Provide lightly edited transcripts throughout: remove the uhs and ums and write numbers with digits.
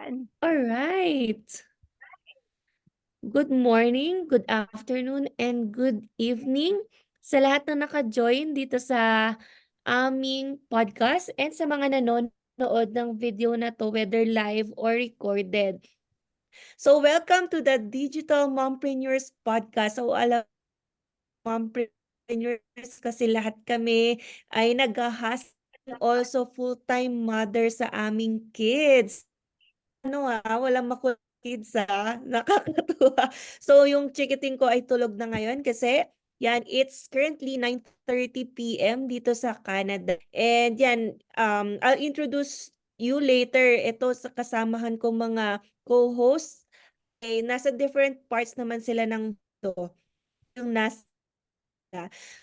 yan. Alright. Good morning, good afternoon, and good evening sa lahat na naka-join dito sa aming podcast and sa mga nanonood ng video na to, whether live or recorded. So welcome to the Digital Mompreneurs Podcast. So alam mompreneurs kasi lahat kami ay nag-hustle also full-time mother sa aming kids. Walang makulit kids nakakatuwa. So yung chikiting ko ay tulog na ngayon kasi yan, it's currently 9:30 PM dito sa Canada. And yan, I'll introduce you later. Ito sa kasamahan kong mga co-hosts. Nasa different parts naman sila ng to. Yung nasa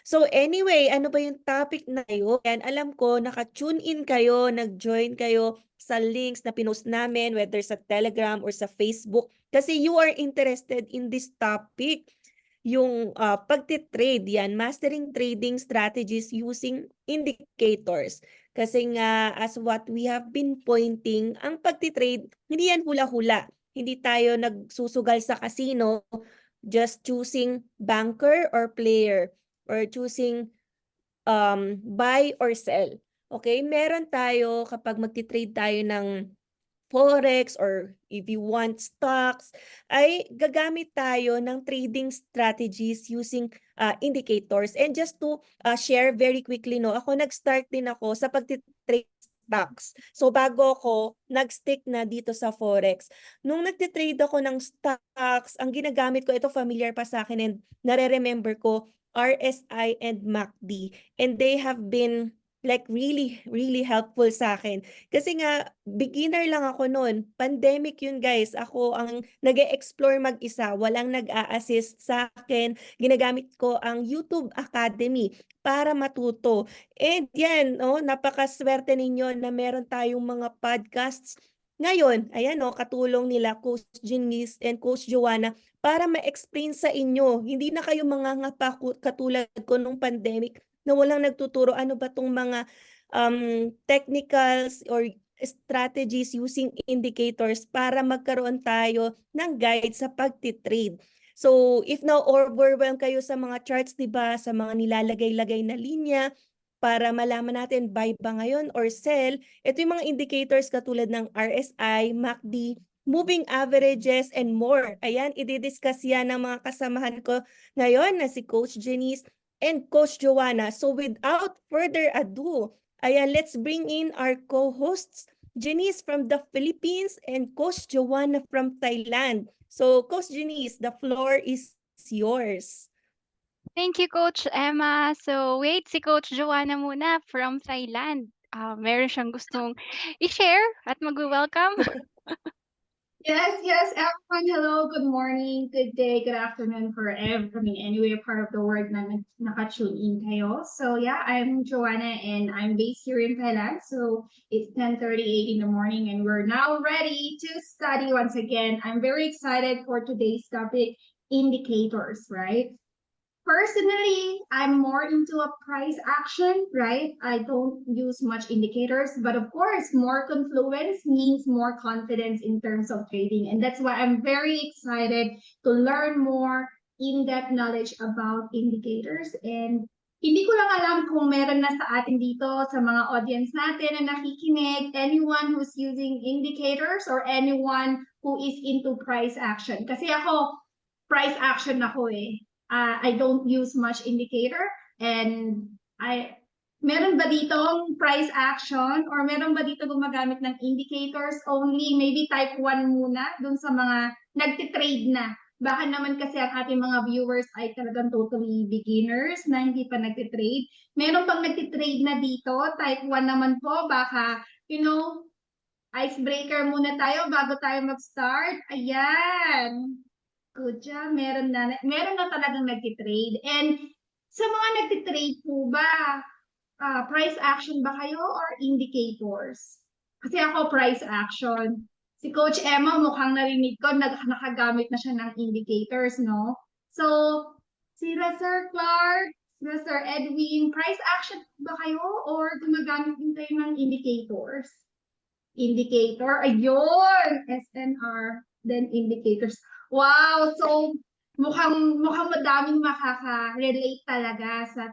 So anyway, ano ba yung topic na yun? Alam ko, naka-tune in kayo, nag-join kayo sa links na pinost namin, whether sa Telegram or sa Facebook, kasi you are interested in this topic. Yung pagtitrade yan, mastering trading strategies using indicators. Kasi nga, as what we have been pointing, ang pagtitrade, hindi yan hula-hula. Hindi tayo nagsusugal sa casino, just choosing banker or player or choosing buy or sell. Okay? Meron tayo kapag magti-trade tayo ng forex or if you want stocks, ay gagamit tayo ng trading strategies using indicators. And just to share very quickly, no, ako nag-start din ako sa pagtitrade stocks. So bago ako nag-stick na dito sa forex, nung nagtitrade ako ng stocks, ang ginagamit ko, ito familiar pa sa akin and nare-remember ko, RSI and MACD. And they have been like really, really helpful sa akin. Kasi nga, beginner lang ako noon. Pandemic yun, guys. Ako ang nag-e-explore mag-isa. Walang nag-a-assist sa akin. Ginagamit ko ang YouTube Academy para matuto. And yan, no, napakaswerte ninyo na meron tayong mga podcasts ngayon. Ayan, no, katulong nila Coach Janice and Coach Joanna para ma-explain sa inyo. Hindi na kayo mga katulad ko nung pandemic na walang nagtuturo ano ba tong mga technicals or strategies using indicators para magkaroon tayo ng guide sa pagtitrade. So, if now overwhelmed kayo sa mga charts, 'di ba, sa mga nilalagay-lagay na linya para malaman natin buy ba ngayon or sell, ito yung mga indicators katulad ng RSI, MACD, moving averages, and more. Ayan, i-discuss yan ng mga kasamahan ko ngayon na si Coach Janice and Coach Joanna. So without further ado, ayan, let's bring in our co-hosts, Janice from the Philippines and Coach Joanna from Thailand. So Coach Janice, the floor is yours. Thank you, Coach Emma. So, wait, si Coach Joanna muna from Thailand. Meron siyang gustong i-share at mag-welcome. Yes, everyone. Hello, good morning, good day, good afternoon for anywhere part of the world na naka-tune in kayo. So yeah, I'm Joanna and I'm based here in Thailand. So it's 10:38 in the morning and we're now ready to study once again. I'm very excited for today's topic, indicators, right? Personally, I'm more into a price action, right? I don't use much indicators, but of course, more confluence means more confidence in terms of trading. And that's why I'm very excited to learn more in-depth knowledge about indicators. And hindi ko lang alam kung meron na sa atin dito, sa mga audience natin na nakikinig, anyone who's using indicators or anyone who is into price action. Kasi ako, price action ako eh. I don't use much indicator and meron ba ditong price action or meron ba dito gumagamit ng indicators only maybe type 1 muna dun sa mga nagtitrade na. Baka naman kasi ang ating mga viewers ay talagang totally beginners na hindi pa nagtitrade. Meron pang nagtitrade na dito, type 1 naman po, baka, icebreaker muna tayo bago tayo mag-start. Ayan. Good job. Meron na talagang nagtitrade. And sa mga nagtitrade po ba, price action ba kayo or indicators? Kasi ako price action. Si Coach Emma mukhang narinig ko, nakagamit na siya ng indicators, no? So, sila Sir Clark, sila Sir Edwin, price action ba kayo or gumagamit din kayo ng indicators? indicator. Ayun! SNR, then indicators. Wow! So, mukhang madaming makaka-relate talaga sa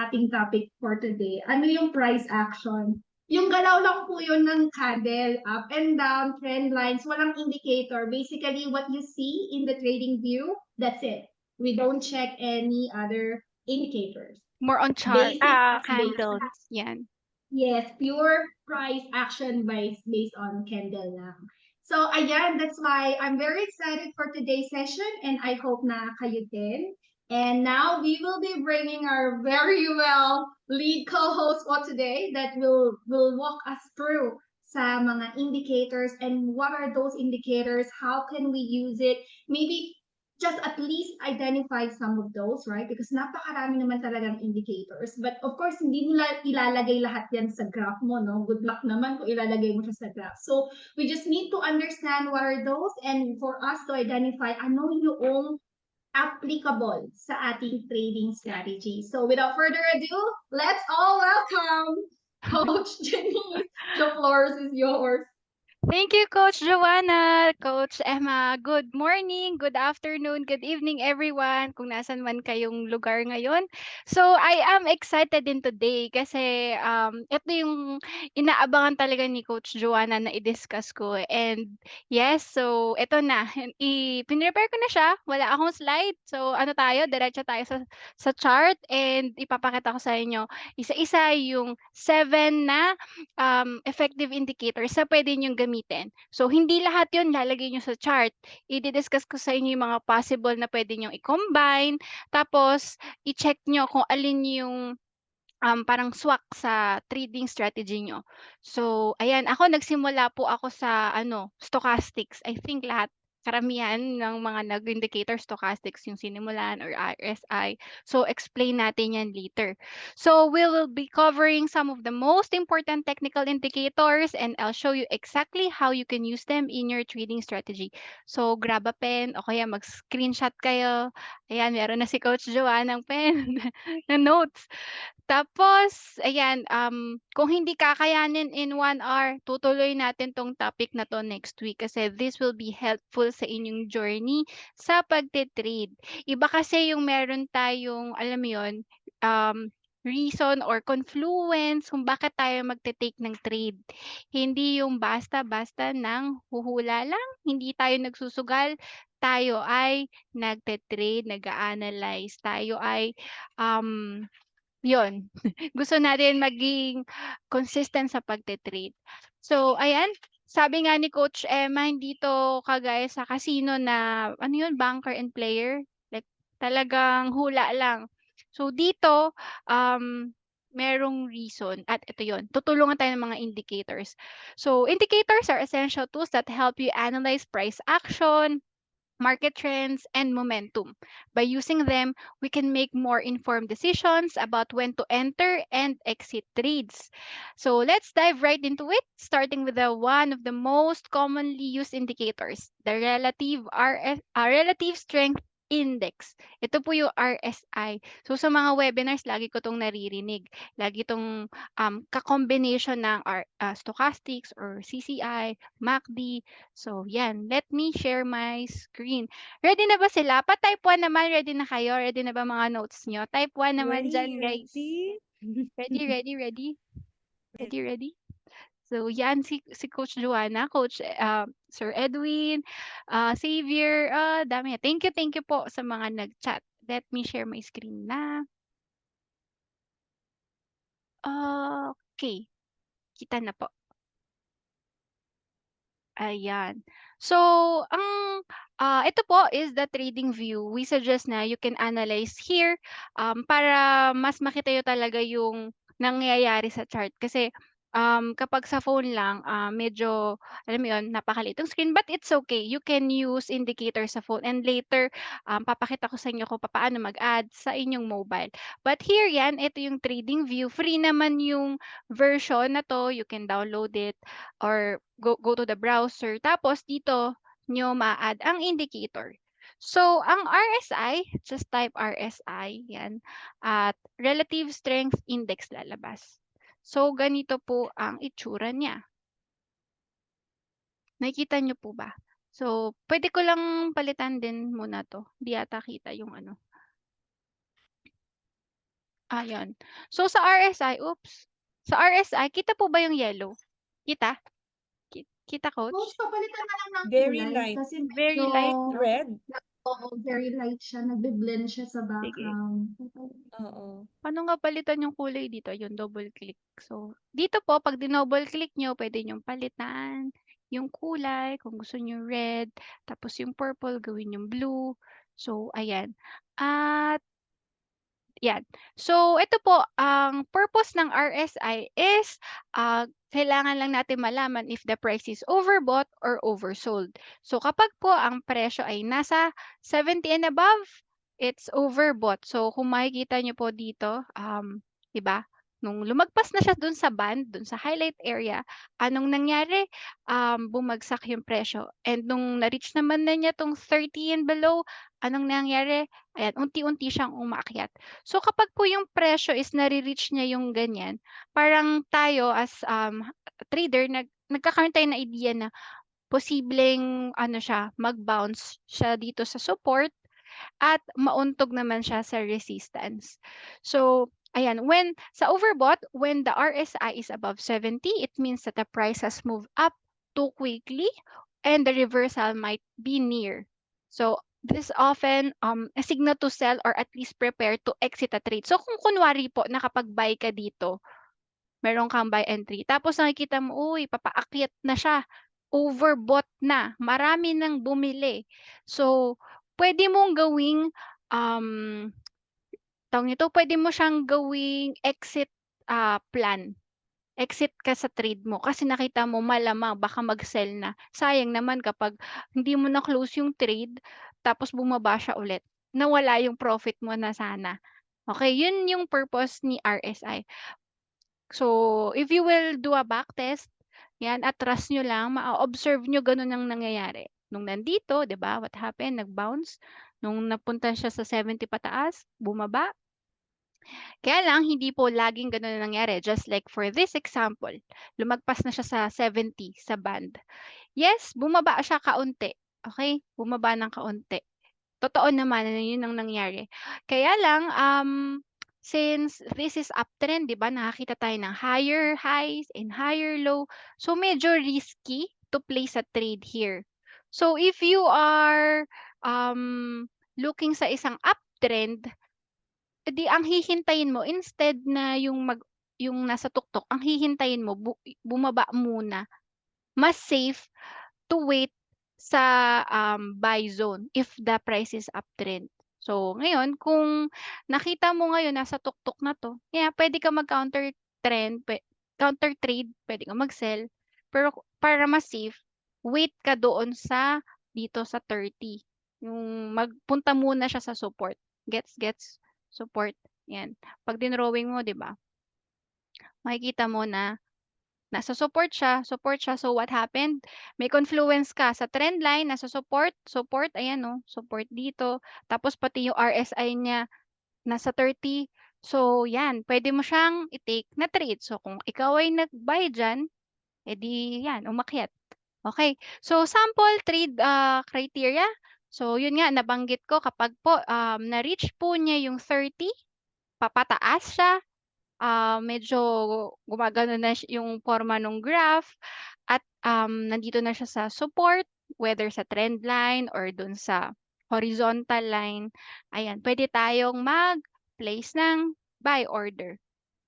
ating topic for today. Ano yung price action? Yung galaw lang po yun ng candle, up and down, trend lines, walang indicator. Basically, what you see in the trading view, that's it. We don't check any other indicators. More on chart, candles. Yan. Yes, pure price action based on candle lang. So ayan, that's why I'm very excited for today's session and I hope na kayo din. And now we will be bringing our very well lead co-host for today that will walk us through sa mga indicators and what are those indicators, how can we use it, maybe just at least identify some of those, right? Because napakarami naman talagang indicators. But of course, hindi mo ilalagay lahat yan sa graph mo, no? Good luck naman kung ilalagay mo siya sa graph. So, we just need to understand what are those and for us to identify ano yung applicable sa ating trading strategy. So, without further ado, let's all welcome Coach Jenny. The floor is yours. Thank you, Coach Joanna, Coach Emma. Good morning, good afternoon, good evening, everyone, kung nasan man kayong lugar ngayon. So, I am excited din today kasi ito yung inaabangan talaga ni Coach Joanna na i-discuss ko. And yes, so ito na. I-prepare ko na siya. Wala akong slide. So, ano tayo? Diretso tayo sa chart and ipapakita ko sa inyo isa-isa yung 7 na effective indicators na pwede niyong gamitin. So, hindi lahat yun lalagay niyo sa chart. I-discuss ko sa inyo yung mga possible na pwede niyong i-combine. Tapos, i-check niyo kung alin yung parang swak sa trading strategy niyo. So, ayan, ako nagsimula po ako sa stochastics. I think karamihan ng mga nag-indicator stochastics yung sinimulan or RSI. So, explain natin yan later. So, we will be covering some of the most important technical indicators and I'll show you exactly how you can use them in your trading strategy. So, grab a pen o kaya mag-screenshot kayo. Ayan, meron na si Coach Joanne ng pen na notes. Tapos, ayan, kung hindi kakayanin in 1 hour, tutuloy natin tong topic na 'to next week kasi this will be helpful sa inyong journey sa pagte-trade. Iba kasi yung meron tayong, alam mo yun, reason or confluence kung bakit tayo magte-take ng trade. Hindi yung basta-basta ng huhula lang, hindi tayo nagsusugal, tayo ay nagte-trade, nag-a-analyze, tayo ay, um 'yun, gusto natin maging consistent sa pagte-trade. So ayan, sabi nga ni Coach Emma hindi 'to kagaya sa casino na ano 'yun, banker and player, like talagang hula lang. So dito, merong reason at ito 'yun, tutulungan tayo ng mga indicators. So indicators are essential tools that help you analyze price action, market trends, and momentum. By using them, we can make more informed decisions about when to enter and exit trades. So let's dive right into it, starting with one of the most commonly used indicators, the relative strength index. Ito po yung RSI. So sa mga webinars, lagi ko tong naririnig. Lagi tong ka-combination ng stochastics or CCI, MACD. So yan, let me share my screen. Ready na ba sila? Pa-type 1 naman, ready na kayo? Ready na ba mga notes nyo? Type 1 naman dyan, guys. Ready? Ready? Ready? So yan si Coach Joanna, Coach Sir Edwin, Xavier, dami. Thank you po sa mga nag-chat. Let me share my screen na. Okay, kita na po. Ayan. So, ito po is the trading view. We suggest na you can analyze here para mas makita nyo talaga yung nangyayari sa chart. Kasi kapag sa phone lang, medyo, alam mo yun, napakaliit yung screen. But it's okay. You can use indicator sa phone. And later, papakita ko sa inyo kung paano mag-add sa inyong mobile. But here yan, ito yung trading view. Free naman yung version na to. You can download it or go to the browser. Tapos dito nyo ma-add ang indicator. So, ang RSI, just type RSI, yan, at relative strength index lalabas. So, ganito po ang itsura niya. Nakikita niyo po ba? So, pwede ko lang palitan din muna 'to. Di yata kita yung ano. Ayan. So, sa RSI, oops. Sa RSI, kita po ba yung yellow? Kita? Kita, Coach, coach? papalitan na lang ng Very kulay light. kasi Very medyo, light, no? Red? oo, very light siya. Nagbe-blend siya sa Sige. background. Oo. Paano nga palitan yung kulay dito? Ayun, double click. So, dito po, pag dinouble click nyo, pwede nyong palitan yung kulay. Kung gusto nyo red, tapos yung purple, gawin yung blue. So, ayan. At, yan. So, ito po, ang purpose ng RSI is, kailangan lang natin malaman if the price is overbought or oversold. So, kapag po ang presyo ay nasa 70 and above, it's overbought. So, kung makikita nyo po dito, 'di ba? Nung lumagpas na siya dun sa band, dun sa highlight area, anong nangyari? Bumagsak yung presyo. And nung na-reach naman na niya tong 30 and below, anong nangyari? Ayan, unti-unti siyang umaakyat. So kapag po yung presyo is nare-reach niya yung ganyan, parang tayo as trader nagkakaroon tayo ng idea na posibleng ano siya, mag-bounce siya dito sa support at mauntog naman siya sa resistance. So, ayan, when sa overbought, when the RSI is above 70, it means that the price has moved up too quickly and the reversal might be near. So, this is often a signal to sell or at least prepare to exit a trade. So, kung kunwari po nakapag-buy ka dito, meron kang buy entry. Tapos nakikita mo, uy, papaakyat na siya. Overbought na. Marami nang bumili. So, pwede mong gawing, tawag nito, pwede mo siyang gawing exit plan. Exit ka sa trade mo kasi nakita mo malamang baka mag-sell na. Sayang naman kapag hindi mo na-close yung trade, tapos bumaba siya ulit. Nawala yung profit mo na sana. Okay, yun yung purpose ni RSI. So, if you will do a back test, yan, at trust nyo lang, ma-observe nyo ganun ang nangyayari. Nung nandito, di ba, what happened? Nag-bounce. Nung napunta siya sa 70 pataas, bumaba. Kaya lang, hindi po laging ganun ang nangyari. Just like for this example, lumagpas na siya sa 70 sa band. Yes, bumaba siya kaunti. Okay? Bumaba ng kaunti. Totoo naman na yun ang nangyari. Kaya lang, since this is uptrend, 'di ba? Nakakita tayo ng higher highs and higher low. So medyo risky to place a trade here. So if you are looking sa isang uptrend, edi ang hihintayin mo instead na yung nasa tuktok, ang hihintayin mo bumaba muna. Mas safe to wait sa buy zone if the price is uptrend. So, ngayon, kung nakita mo ngayon nasa tuktok na to, yeah, pwede ka mag-counter trend, counter trade, pwede ka mag-sell. Pero para mas safe, wait ka doon sa dito sa 30. Yung magpunta muna siya sa support. Gets support. Yan. Pag dinrowing mo, 'di ba? Makikita mo na nasa support siya, support siya. So what happened? May confluence ka sa trend line, nasa support, support, ayan no, support dito. Tapos pati yung RSI niya nasa 30. So yan, pwede mo siyang i-take na trade. So kung ikaw ay nag-buy dyan, edi yan, umakyat. Okay. So sample trade criteria. So yun nga, nabanggit ko kapag po na-reach po niya yung 30, papataas siya, medyo gumagano na yung forma ng graph at nandito na siya sa support, whether sa trend line or dun sa horizontal line. Ayan, pwede tayong mag-place ng buy order.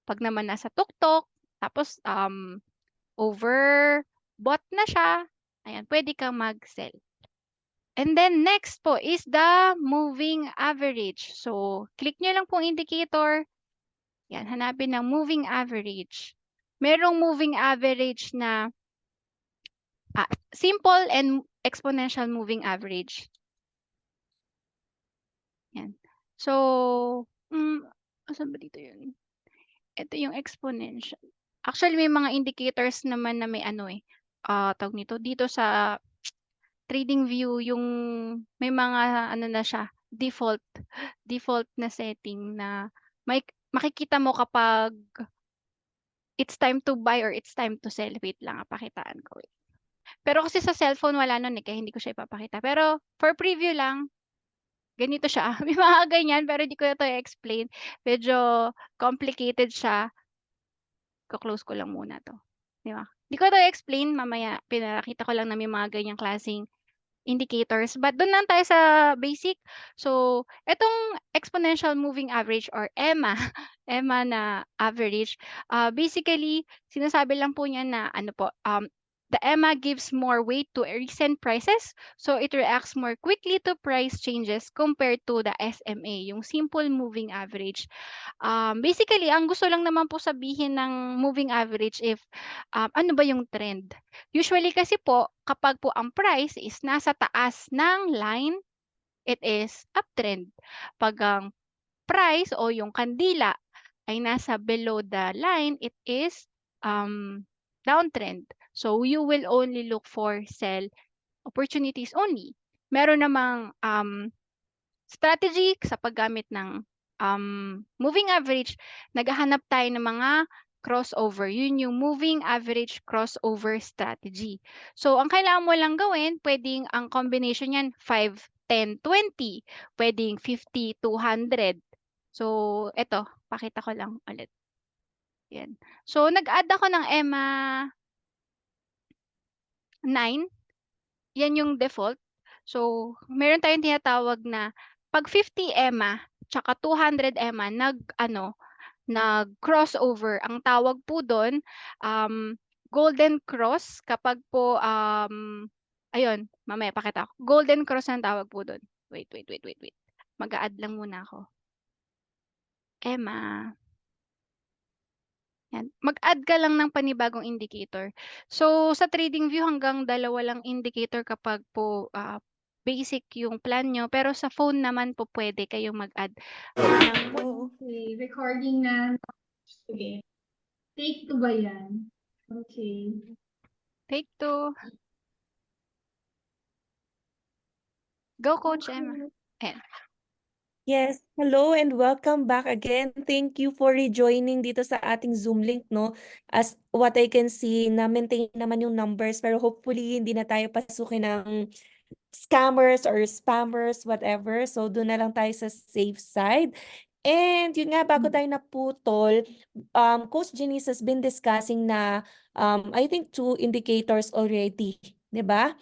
Pag naman nasa tuktok, tapos overbought na siya, ayan, pwede kang mag-sell. And then next po is the moving average. So, click nyo lang pong indicator. Yan, hanapin ng moving average. Merong moving average na simple and exponential moving average. Yan. So, saan ba dito yun? Ito yung exponential. Actually, may mga indicators naman na may ano tawag nito, dito sa trading view, yung may mga ano na siya, default na setting na makikita mo kapag it's time to buy or it's time to sell. Wait lang, pakitaan ko. Pero kasi sa cellphone wala nun, eh, kaya hindi ko siya ipapakita. Pero for preview lang, ganito siya. May mga ganyan pero hindi ko na 'to i-explain. Medyo complicated siya. Ko-close ko lang muna 'to, 'di ba? Hindi ko 'to i-explain, mamaya pinakita ko lang na may mga ganyang klaseng indicators. But dun lang tayo sa basic. So, etong exponential moving average or EMA, EMA na average, basically sinasabi lang po niya na ano po, the EMA gives more weight to recent prices, so it reacts more quickly to price changes compared to the SMA, yung simple moving average. Basically ang gusto lang naman po sabihin ng moving average if, ano ba yung trend. Usually kasi po kapag po ang price is nasa taas ng line, it is uptrend. 'Pag ang price o yung kandila ay nasa below the line, it is, downtrend. So you will only look for sell opportunities only. Meron namang, strategy sa paggamit ng, moving average, naghahanap tayo ng mga crossover. Yun yung moving average crossover strategy. So, ang kailangan mo lang gawin, puwedeng ang combination niyan 5, 10, 20, puwedeng 50, 200. So, eto, pakita ko lang ulit, 'yan. So, nag-add ako ng EMA 9. Yan yung default. So, meron tayong tinatawag na 'pag 50 EMA tsaka 200 EMA nag-ano, nag-crossover. Ang tawag po dun, golden cross kapag po, ayun mamaya pakita ko. Golden cross ang tawag po dun. Wait. Mag-a-add lang muna ako. EMA. Yan, mag-add ka lang ng panibagong indicator. So, sa TradingView hanggang 2 lang indicator kapag po, basic yung plan niyo, pero sa phone naman po puwede kayong mag-add, ng Oo. Okay, recording na. Sige. Take 2 ba yan? Okay. take 2. Go Coach Emma. Ayan. Yes, hello and welcome back again. Thank you for rejoining dito sa ating Zoom link, no? As what I can see, na-maintain naman yung numbers pero hopefully hindi na tayo pasukin ng scammers or spammers, whatever. So doon na lang tayo sa safe side. And yun nga, bago tayo naputol, Coach Janice has been discussing na I think 2 indicators already, 'di ba?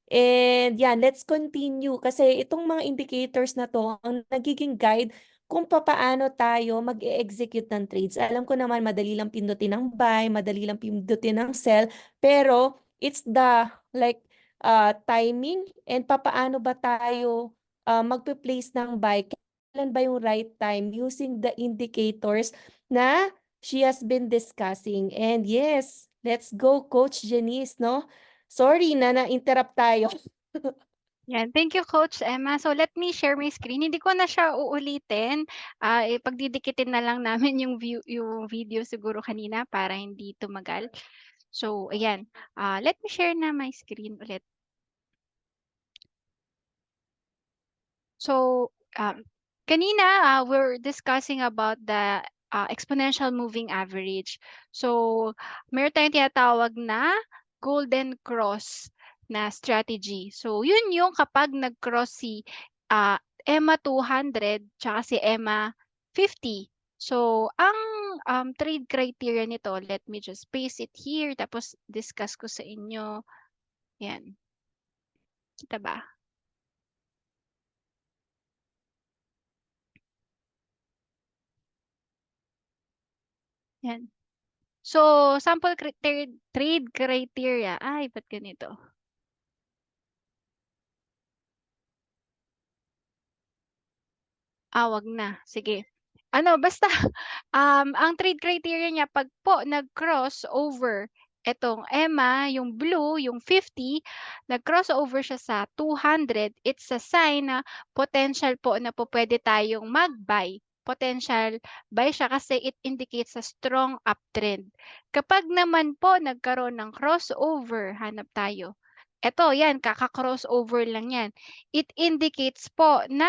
And yan, let's continue kasi itong mga indicators na to ang nagiging guide kung papaano tayo mag-e-execute ng trades. Alam ko naman madali lang pindutin ng buy, madali lang pindutin ng sell, pero it's the like timing and papaano ba tayo magpe-place ng buy, kailan ba yung right time using the indicators na she has been discussing. And yes, let's go Coach Janice, no? Sorry na na-interrupt tayo. Yan, thank you Coach Emma. So, let me share my screen. Hindi ko na siya uulitin, pagdidikitin na lang namin yung video siguro kanina para hindi tumagal. So, ayan, let me share na my screen ulit. So, kanina, we're discussing about the, exponential moving average. So, meron tayong tinatawag na golden cross na strategy. So, yun yung kapag nag-cross si, EMA 200 tsaka si EMA 50. So, ang, trade criteria nito, let me just paste it here tapos discuss ko sa inyo. Yan. Kita ba? Yan. So, sample trade criteria. Ay, ba't ganito? Wag na. Sige. Ano, basta, ang trade criteria niya, pag po nag-cross over etong EMA, yung blue, yung 50, nag-cross over siya sa 200, it's a sign na potential po na po pwede tayong mag-buy. Potential buy siya kasi it indicates a strong uptrend. Kapag naman po nagkaroon ng crossover, hanap tayo. Eto, yan, kaka-crossover lang yan. It indicates po na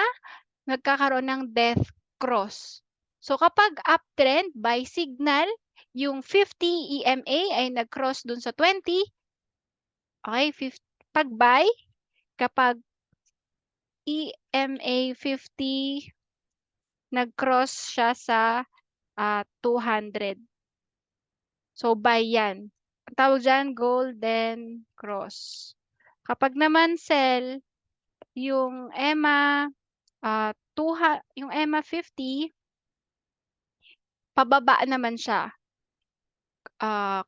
nagkakaroon ng death cross. So kapag uptrend, buy signal, yung 50 EMA ay nag-cross dun sa 20, Okay, pag-buy, kapag EMA 50, nag-cross siya sa 200. So, buy yan. Ang tawag dyan, golden cross. Kapag naman sell, yung EMA, yung EMA 50, pababa naman siya.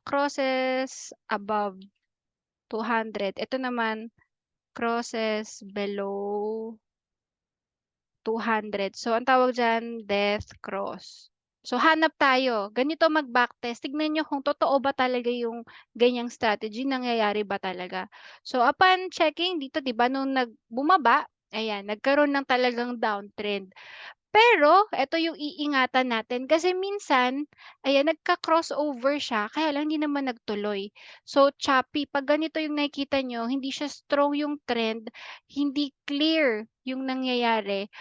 Crosses above 200. Ito naman, crosses below 200. So, ang tawag dyan, death cross. So, hanap tayo. Ganito mag-backtest. Tignan nyo kung totoo ba talaga yung ganyang strategy, nangyayari ba talaga. So, upon checking dito, di ba, nung bumaba, ayan, nagkaroon ng talagang downtrend. Pero eto yung iingatan natin kasi minsan, ayan, nagka-crossover siya kaya lang hindi naman nagtuloy. So, choppy. 'Pag ganito yung nakikita nyo, hindi siya strong yung trend, hindi clear yung nangyayari,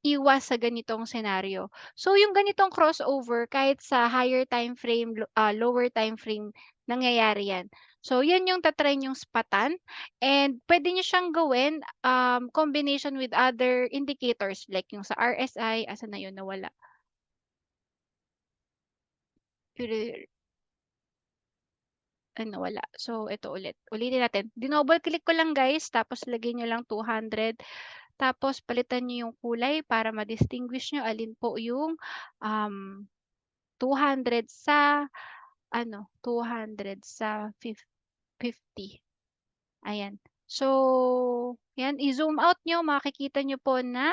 iwas sa ganitong senaryo. So, yung ganitong crossover kahit sa higher time frame, lower time frame, nangyayari yan. So, yan yung ta-try nyong spatan and pwede nyo siyang gawin combination with other indicators like yung sa RSI, asan na yun nawala? Ay nawala. So ito ulit. Ulitin natin. Dinoble click ko lang guys, tapos lagyan niyo lang 200. Tapos palitan niyo yung kulay para ma-distinguish niyo alin po yung 200 sa 200 sa 50. Ayan. So, yan, i-zoom out nyo, makikita nyo po na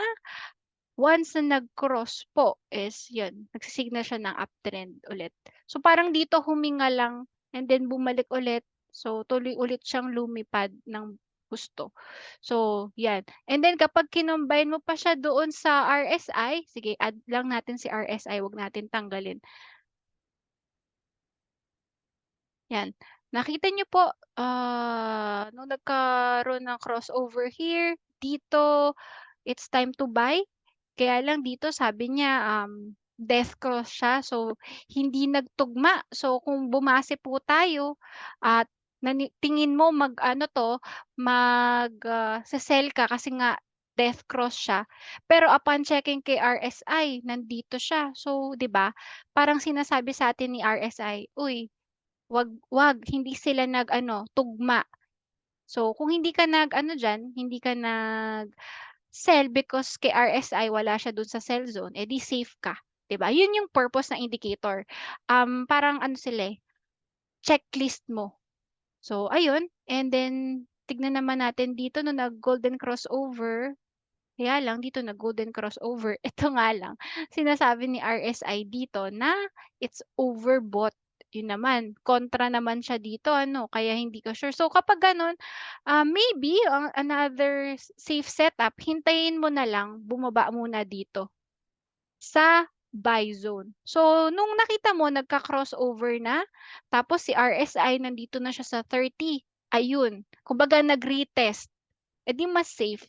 once na nag-cross po is yun, nagsisignal siya ng uptrend ulit. So parang dito huminga lang and then bumalik ulit. So tuloy ulit siyang lumipad ng gusto. So yan. And then kapag kinombine mo pa siya doon sa RSI, sige, add lang natin si RSI, wag natin tanggalin. Yan. Nakita niyo po, nung nagkaroon ng crossover here, dito, it's time to buy. Kaya lang dito sabi niya, death cross siya. So, hindi nagtugma. So, kung bumase po tayo at tingin mo sell ka kasi nga death cross siya. Pero upon checking kay RSI, nandito siya. So, 'di ba? Parang sinasabi sa atin ni RSI, uy, wag hindi sila tugma. So, kung hindi ka nag-ano diyan, hindi ka nag-sell because kay RSI wala siya dun sa sell zone, eh di safe ka, 'di ba? Yun yung purpose ng indicator. Parang ano sila, checklist mo. So, ayun, and then tignan naman natin dito no nag-golden crossover. Kaya lang dito nag-golden crossover. Ito nga lang, sinasabi ni RSI dito na it's overbought. Yun naman, kontra naman siya dito, kaya hindi ka sure. So kapag ganun, maybe another safe setup, hintayin mo na lang, bumaba muna dito sa buy zone. So, nung nakita mo, nagka-crossover na, tapos si RSI nandito na siya sa 30. Ayun, kumbaga nag-retest. Eh di mas safe.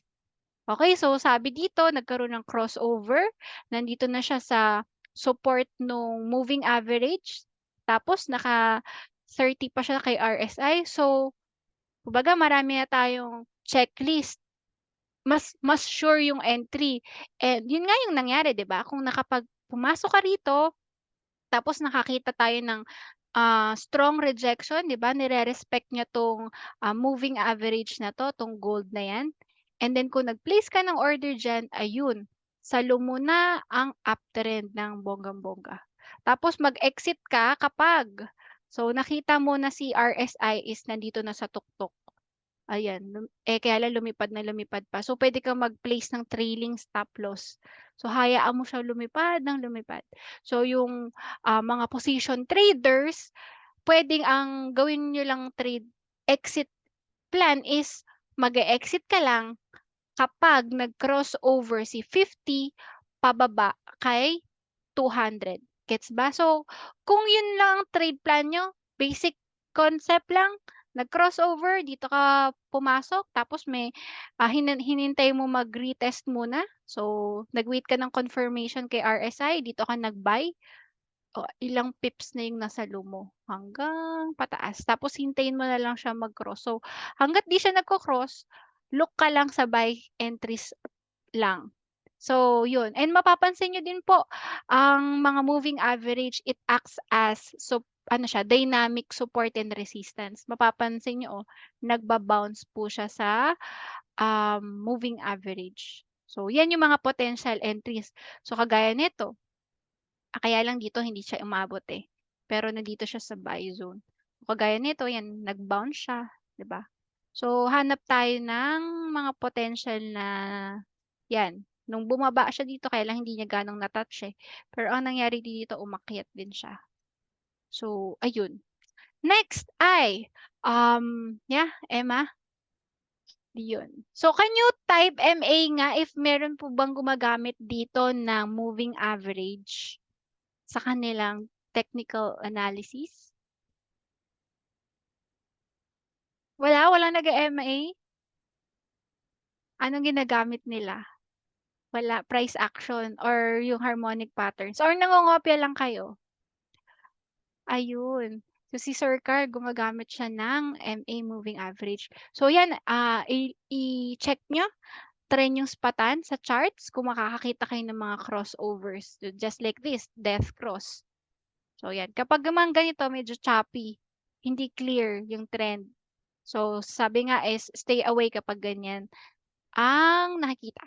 Okay, so sabi dito, nagkaroon ng crossover. Nandito na siya sa support nung moving average. Tapos naka 30 pa siya kay RSI. So, kumbaga marami na tayong checklist. Mas sure yung entry. And yun nga yung nangyari, 'di ba? Kung pumasok ka rito, tapos nakakita tayo ng strong rejection, 'di ba? Nire-respect niya 'tong moving average na 'to, 'tong gold na 'yan. And then kung nag-place ka ng order diyan, ayun, salo mo na ang uptrend ng bonggang-bongga. Tapos mag-exit ka kapag nakita mo na si RSI is nandito na sa tuktok. Ayan, kaya lang lumipad na lumipad pa. So, pwede kang mag-place ng trailing stop loss. So, hayaan mo siya lumipad ng lumipad. So, yung mga position traders, puwedeng ang gawin niyo lang exit plan is mag-e-exit ka lang kapag nag-crossover si 50 pababa kay 200. Gets ba? So, kung yun lang ang trade plan nyo, basic concept lang, nag-crossover, dito ka pumasok, tapos may hinintay mo mag-retest muna. So, nag-wait ka ng confirmation kay RSI, dito ka nag-buy. ilang pips na yung nasalo mo hanggang pataas. Tapos hintayin mo na lang siya mag-cross. So, hangga't di siya nagko-cross, look ka lang sa buy entries lang. So, yun. And mapapansin nyo din po, ang mga moving average, it acts as dynamic support and resistance. Mapapansin nyo, nagba-bounce po siya sa moving average. So, yan yung mga potential entries. So, kagaya nito, kaya lang dito hindi siya umabot eh. Pero nandito siya sa buy zone. Kagaya nito, yan, nag-bounce siya, 'di ba? So, hanap tayo ng mga potential na yan. Nung bumaba siya dito, kaya lang hindi niya ganong na-touch eh. Pero ang nangyari dito, umakyat din siya. So, ayun. Next ay, Emma, yun. So, can you type MA nga if meron po bang gumagamit dito ng moving average sa kanilang technical analysis? Walang nag-MA? Anong ginagamit nila? Wala, price action or yung harmonic patterns or nangongopya lang kayo? Ayun. So, si Sir Carl gumagamit siya ng MA moving average. So, yan, i-check nyo. Try yung spatan sa charts kung makakakita kayo ng mga crossovers. So, just like this, death cross. So, yan. Kapag naman ganito, medyo choppy, hindi clear yung trend. So, sabi nga is stay away kapag ganyan ang nakikita.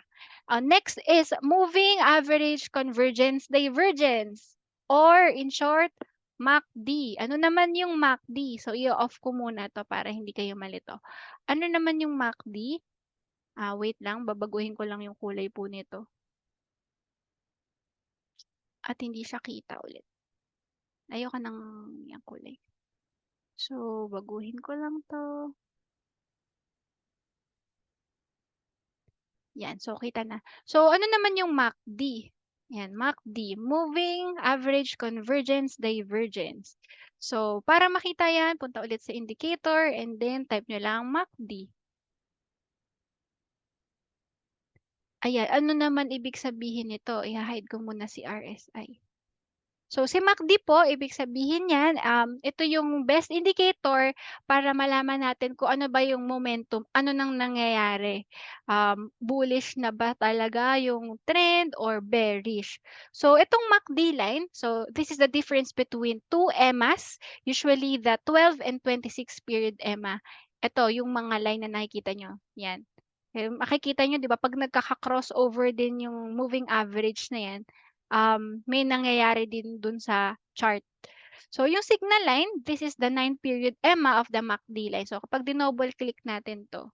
Next is moving average convergence divergence or in short, MACD. Ano naman yung MACD? So, i-off ko muna to para hindi kayo malito. Ano naman yung MACD? Wait lang, babaguhin ko lang yung kulay po nito. At hindi siya kita ulit. Ayoko ng yung kulay. So, baguhin ko lang to. Yan, so kita na. So, ano naman yung MACD? Yan, MACD, Moving Average Convergence Divergence. So, para makita yan, punta ulit sa indicator and then type nyo lang MACD. Ayan, ano naman ibig sabihin nito? I-hide ko muna si RSI. So, si MACD po, ibig sabihin yan, ito yung best indicator para malaman natin kung ano ba yung momentum, ano nang nangyayari. Bullish na ba talaga yung trend or bearish? So, itong MACD line, so this is the difference between two EMAs, usually the 12 and 26 period EMA. Ito, yung mga line na nakikita nyo. Yan. Makikita nyo, di ba, pag nagkaka-crossover din yung moving average na yan, may nangyayari din dun sa chart. So, yung signal line, this is the 9-period EMA of the MACD line. So, kapag dinouble click natin to,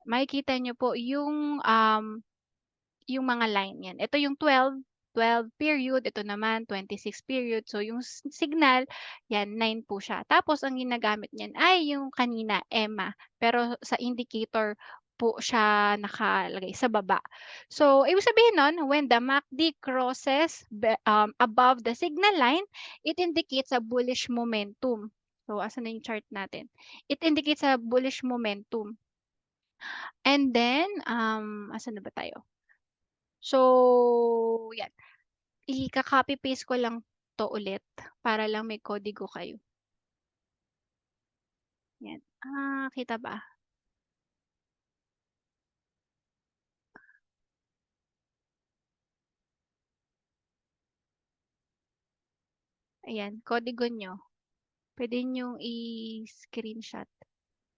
makikita nyo po yung mga line yan. Ito yung 12 period, ito naman 26 period. So, yung signal, yan, 9 po siya. Tapos, ang ginagamit niyan ay yung kanina, EMA. Pero sa indicator po siya nakalagay sa baba. So, ibig sabihin nun, when the MACD crosses above the signal line, it indicates a bullish momentum. So, asan na yung chart natin? It indicates a bullish momentum. And then, asan na ba tayo? So, yan. Ika-copy paste ko lang to ulit para lang may kodigo kayo. Yan. Kita ba? Ayan, kodigo nyo. Pwede nyong i-screenshot.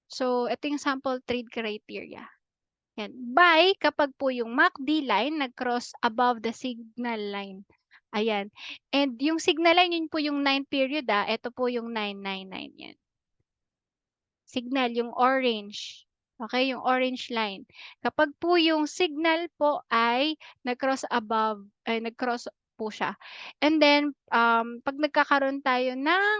So, ito yung sample trade criteria. Yan. Buy kapag po yung MACD line nag-cross above the signal line. Ayan. And yung signal line, yun po yung 9 period. Ito po yung 999 yan. Signal, yung orange. Okay, yung orange line. Kapag po yung signal po ay nag-cross above, ay nag-cross po siya. And then, pag nagkakaroon tayo ng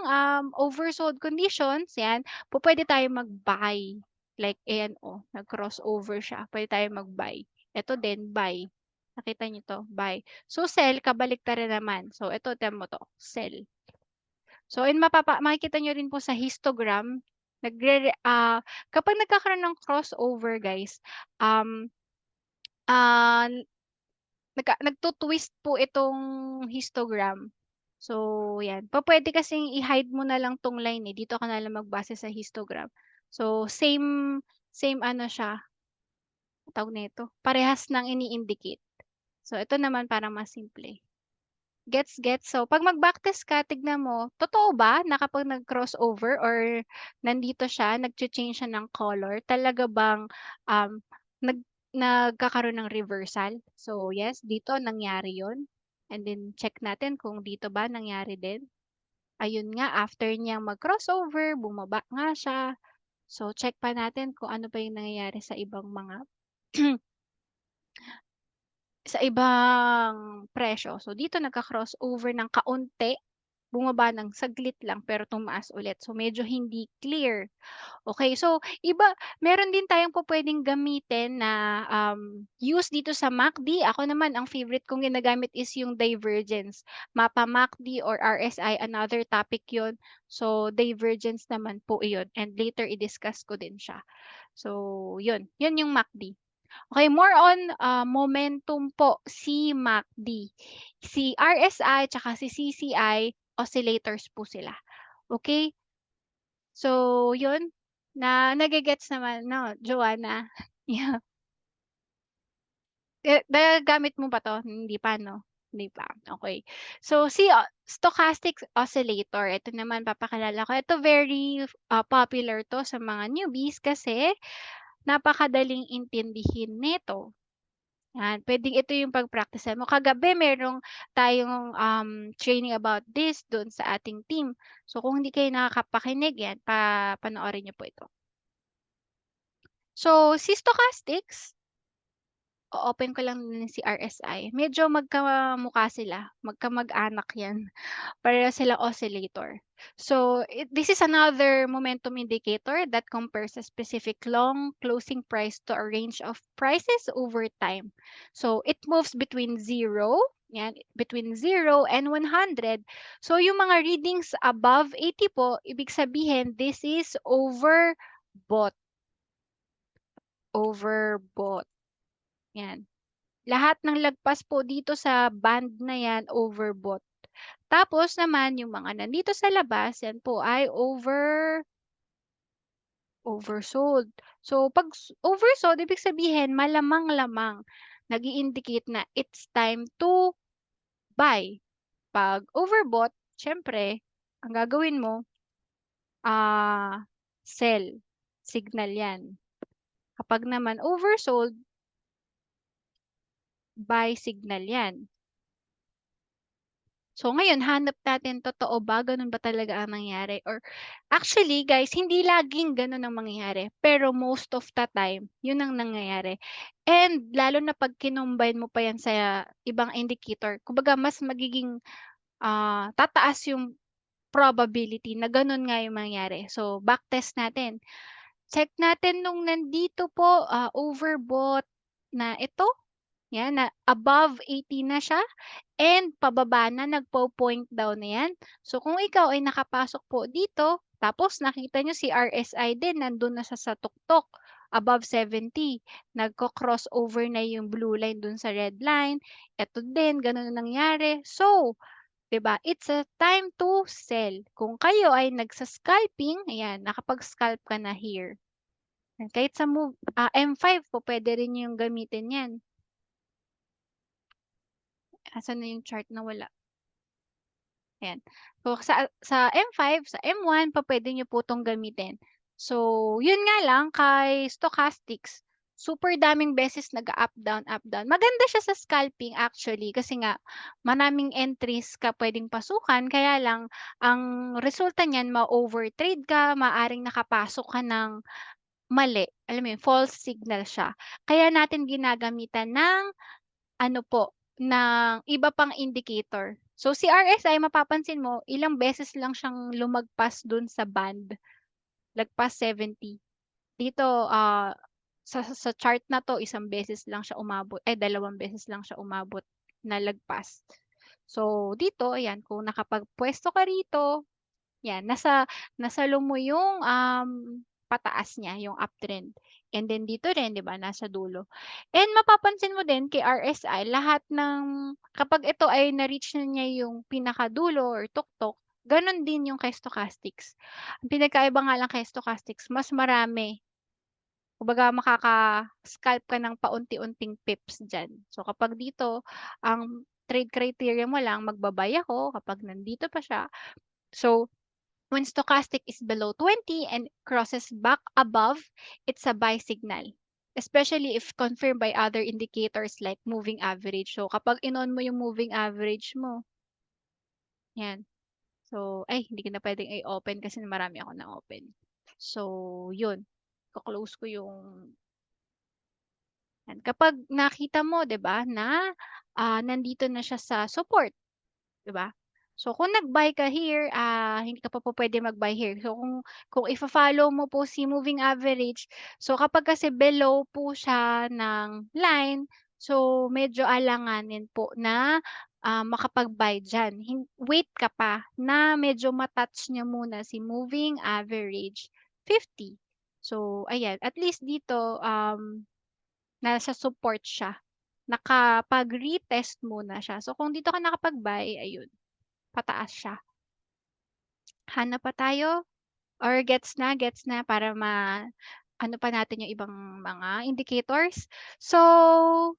oversold conditions, yan, po pwede tayo mag-buy. Like, ayan o, nag-cross over siya. Pwede tayo mag-buy. Ito din, buy. Nakita niyo to, buy. So, sell, kabaliktaran naman. So, ito, temo to, sell. So, makikita nyo rin po sa histogram, kapag nagkakaroon ng crossover, guys, nagtu-twist po itong histogram. So, yan. Pupuwede kasing i-hide mo na lang 'tong line, eh, dito ka na lang magbase sa histogram. So, same ano siya, tawag nito, parehas ng ini-indicate. So, ito naman parang mas simple. Gets? So, 'pag mag-backtest ka tignan mo, totoo ba na kapag nag-crossover or nandito siya, nagcha-change siya ng color, talaga bang, um, nag nagkakaroon ng reversal? So, yes, dito nangyari 'yun. And then check natin kung dito ba nangyari din. Ayun nga, after niyang mag-crossover, bumaba nga siya. So, check pa natin kung ano pa yung nangyayari sa ibang mga sa ibang presyo. So, dito nagka-crossover ng kaunti, bumaba ng saglit lang pero tumaas ulit. So, medyo hindi clear. Okay, so meron din tayong pupuwedeng gamitin na, use dito sa MACD. Ako naman ang favorite kong ginagamit is yung divergence. Mapa MACD or RSI, another topic yon. So, divergence naman po iyon and later i-discuss ko din siya. So, yun yung MACD. Okay, more on, momentum po si MACD. Si RSI tsaka si CCI, oscillators po sila. Okay? So, yun, nage-gets naman 'no, Joanna? Yeah. Nagagamit mo ba 'to? Hindi pa 'no? Hindi pa, okey. So, stochastic oscillator, ito naman papakilala ko. Ito very, popular 'to sa mga newbies kasi napakadaling intindihin nito. Yan, puwedeng ito yung pag-praktisan mo. Kagabi merong tayong, training about this do'n sa ating team. So, kung hindi kayo nakakapakinig, yan panoorin niyo po ito. So, si stochastics, o-open ko lang din si RSI. Medyo magkamukha sila, magkamag-anak 'yan. Pareho silang oscillator. So, this is another momentum indicator that compares a specific long closing price to a range of prices over time. So, it moves between 0, 'yan, between 0 and 100. So, yung mga readings above 80 po, ibig sabihin this is overbought. Overbought. 'Yan. Lahat ng lagpas po dito sa band na 'yan, overbought. Tapos naman yung mga nandito sa labas, yan po ay oversold. So 'pag oversold, ibig sabihin malamang-lamang, nag-i-indicate na it's time to buy. 'Pag overbought, siyempre ang gagawin mo, sell, signal 'yan. Kapag naman oversold, buy signal 'yan. So ngayon hanap natin totoo ba, gano'n ba talaga ang nangyari or actually guys hindi laging gano'n ang mangyayari, pero most of the time 'yun ang nangyayari. And lalo na 'pag kinombine mo pa 'yan sa ibang indicator, kumbaga mas magiging, tataas yung probability na gano'n nga yung mangyari. So backtest natin. Check natin nung nandito po, overbought na ito, 'yan na above 80 na siya. And pababa na, nagpo-point down na 'yan. So kung ikaw ay nakapasok po dito, tapos nakita niyo si RSI din nandun na sa tuktok, above 70. Nagko-crossover na yung blue line dun sa red line. Eto din, ganun ang nangyari. So, 'di ba, it's a time to sell. Kung kayo ay nagsa-scalping, ayan, nakapag-scalp ka na here. Kahit sa M5 po puwede rin niyong gamitin 'yan. Asan na yung chart na wala? Ayan. So, sa M5, sa M1 pupuwede niyo po 'tong gamitin. So, yun nga lang kay stochastics, super daming beses nag-a-up, down, up, down. Maganda siya sa scalping actually kasi nga maraming entries ka puwedeng pasukan kaya lang ang resulta niyan ma-overtrade ka, maaaring nakapasok ka ng mali, alam mo yun, false signal siya. Kaya natin ginagamitan ng ano po, ng iba pang indicator. So, si RSI mapapansin mo ilang beses lang siyang lumagpas dun sa band, lagpas 70. Dito, sa chart na 'to isang beses lang siya umabot, dalawang beses lang siya umabot na lagpas. So, dito ayan kung nakapagpuwesto ka rito, 'yan nasa mo yung, pataas niya, yung uptrend. And then dito rin, 'di ba, nasa dulo. And mapapansin mo din kay RSI, lahat ng kapag ito ay na-reach na niya yung pinakadulo or tuktok, gano'n din yung kay stochastics. Ang pinagkaiba nga lang kay stochastics, mas marami. Kumbaga makaka-scalp ka ng paunti-unting pips diyan. So kapag dito, ang trade criteria mo lang magba-buy ako kapag nandito pa siya. So when stochastic is below 20 and crosses back above, it's a buy signal. Especially if confirmed by other indicators like moving average. So kapag in-on mo yung moving average mo, yan. So, ay, hindi ko na pwedeng i-open kasi marami ako na open. So, yun. Ko-close ko yung yan. Kapag nakita mo, 'di ba, na nandito na siya sa support, 'di ba? So kung nag-buy ka here, hindi ka pa po pwede mag-buy here. So kung ifa-follow mo po si moving average, so kapag kasi below po siya ng line, so medyo alanganin po na makapag-buy diyan. Wait ka pa na medyo ma-touch niya muna si moving average 50. So ayan, at least dito nasa support siya. Nakapag-retest muna siya. So kung dito ka nakapag-buy, ayun, pataas siya. Hanap pa tayo or gets na para ano pa natin yung ibang mga indicators. So,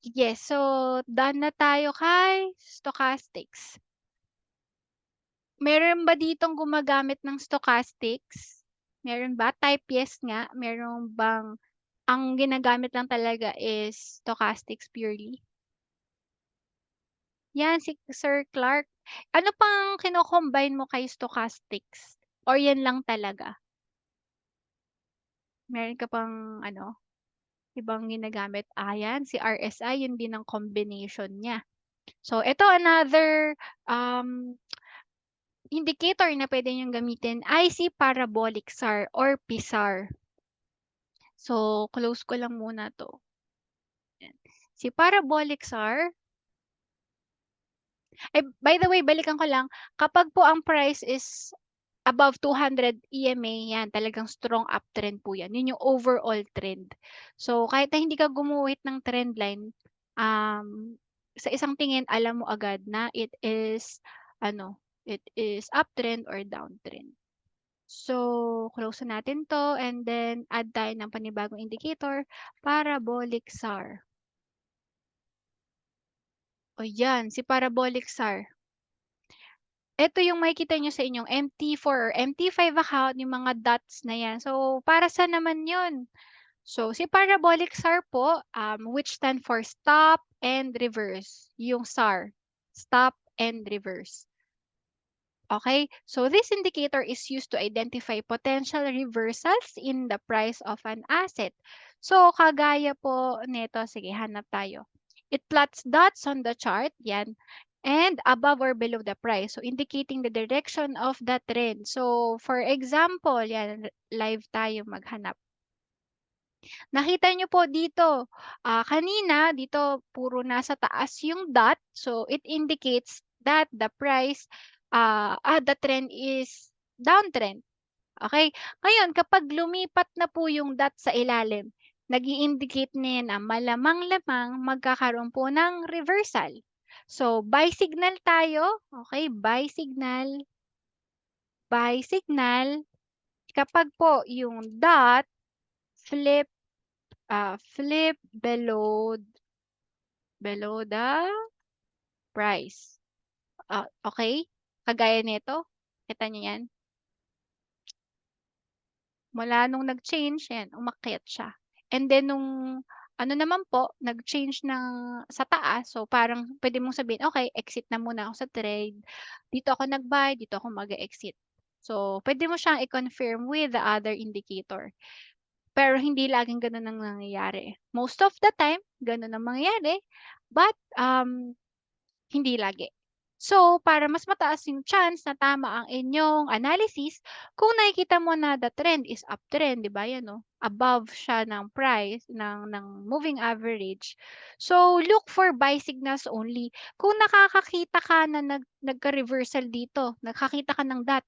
yes. So, done na tayo kay stochastics. Meron ba ditong gumagamit ng stochastics? Meron ba? Type yes nga. Meron bang ang ginagamit lang talaga is stochastics purely? Yan, si Sir Clark. Ano pang kino-combine mo kay stochastics? Or yan lang talaga? Meron ka pang ano, ibang ginagamit? Yan, si RSI, yun din ang combination niya. So, ito another indicator na pwede niyong gamitin ay si parabolic SAR or PSAR. So, close ko lang muna to. Yan. Si parabolic SAR, by the way, balikan ko lang, kapag po ang price is above 200 EMA, yan, talagang strong uptrend po yan. Yun yung overall trend. So, kahit na hindi ka gumuhit ng trend line, sa isang tingin, alam mo agad na it is uptrend or downtrend. So, close na natin to and then add tayo ng panibagong indicator, parabolic SAR. O yan, si parabolic SAR. Ito yung makikita nyo sa inyong MT4 or MT5 account, yung mga dots na yan. So, para sa naman yun? So, si parabolic SAR po, which stand for stop and reverse. Yung SAR, stop and reverse. Okay, so this indicator is used to identify potential reversals in the price of an asset. So, kagaya po nito, sige, hanap tayo. It plots dots on the chart, yan, and above or below the price. So, indicating the direction of the trend. So, for example, yan, live tayo maghanap. Nakita nyo po dito, kanina dito puro nasa taas yung dot. So, it indicates that the price, the trend is downtrend. Okay? Ngayon, kapag lumipat na po yung dot sa ilalim, nag-i-indicate na yan na malamang-lamang magkakaroon po ng reversal. So, buy signal tayo. Okay? Buy signal. Buy signal. Kapag po yung dot flip below the price. Okay? Kagaya nito. Kita niyo yan? Mula nung nag-change, yan, umakyat siya. And then nung ano naman po, nag-change sa taas. So parang pwede mong sabihin, okay, exit na muna ako sa trade. Dito ako nag-buy, dito ako mag-exit. So pwede mo siyang i-confirm with the other indicator. Pero hindi laging gano'n ang nangyayari. Most of the time, gano'n ang mangyayari, but hindi lagi. So, para mas mataas yung chance na tama ang inyong analysis, kung nakikita mo na the trend is uptrend, 'di ba? Yan, no? Above siya ng price ng moving average. So, look for buy signals only. Kung nakakakita ka na nagka-reversal dito, nakakita ka ng dot,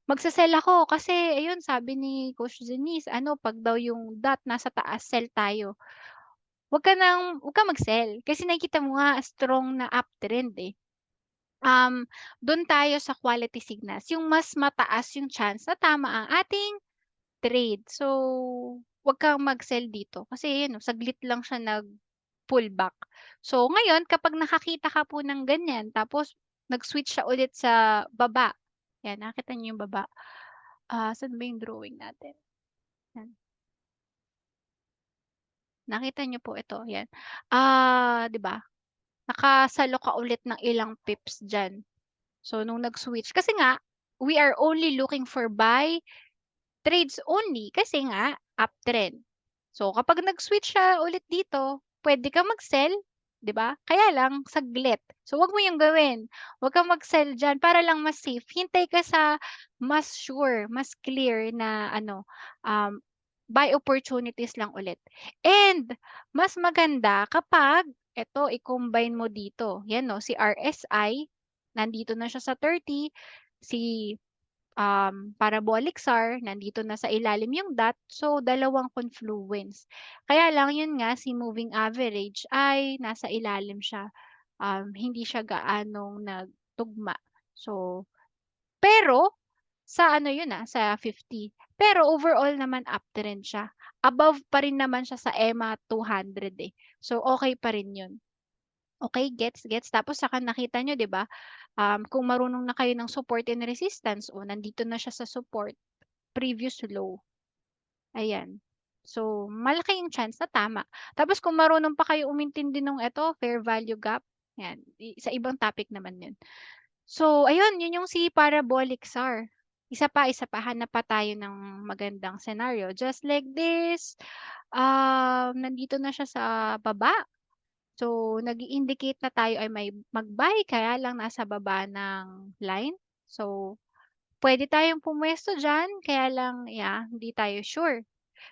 magse-sell ako kasi ayun sabi ni Coach Denise ano 'pag daw yung dot nasa taas sell tayo. Wag kang mag-sell kasi nakikita mo nga strong na uptrend, eh. Dun tayo sa quality signals, yung mas mataas yung chance na tama ang ating trade. So, wag kang mag-sell dito kasi yun, saglit lang siya nag-pullback. So, ngayon kapag nakakita ka po ng ganyan tapos nag-switch siya ulit sa baba, yan nakita niyo yung baba. Saan ba yung drawing natin? Yan. Nakita niyo po ito, yan. 'Di ba? Nakasalo ka ulit ng ilang pips diyan. So, nung nag-switch kasi nga, we are only looking for buy trades only kasi nga uptrend. So, kapag nag-switch siya ulit dito, pwede kang mag-sell, 'di ba? Kaya lang saglit. So, 'wag mo 'yung gawin. 'Wag kang mag-sell diyan para lang mas safe. Hintay ka sa mas sure, mas clear na ano, um, buy opportunities lang ulit. And mas maganda kapag eto i-combine mo dito. 'Yan 'no, si RSI nandito na siya sa 30, si parabolic SAR, nandito na sa ilalim yung dot, so dalawang confluence. Kaya lang yun nga, si moving average ay nasa ilalim siya. Hindi siya gaanong nagtugma. So, pero sa ano yun sa 50. Pero overall naman uptrend siya. Above pa rin naman siya sa EMA 200 eh. So, okay pa rin yun. Okay, gets. Tapos saka nakita nyo, 'di ba? Kung marunong na kayo ng support and resistance, o nandito na siya sa support, previous low. Ayan. So, malaki yung chance na tama. Tapos kung marunong pa kayo umintindi nung eto, fair value gap, yan. Sa ibang topic naman yun. So, ayun, yun yung si parabolic SAR. Isa pa, hanap pa tayo ng magandang scenario. Just like this, nandito na siya sa baba. So, nag-i-indicate na tayo ay may mag-buy, kaya lang nasa baba ng line. So, pwede tayong pumuwesto diyan, kaya lang, hindi tayo sure.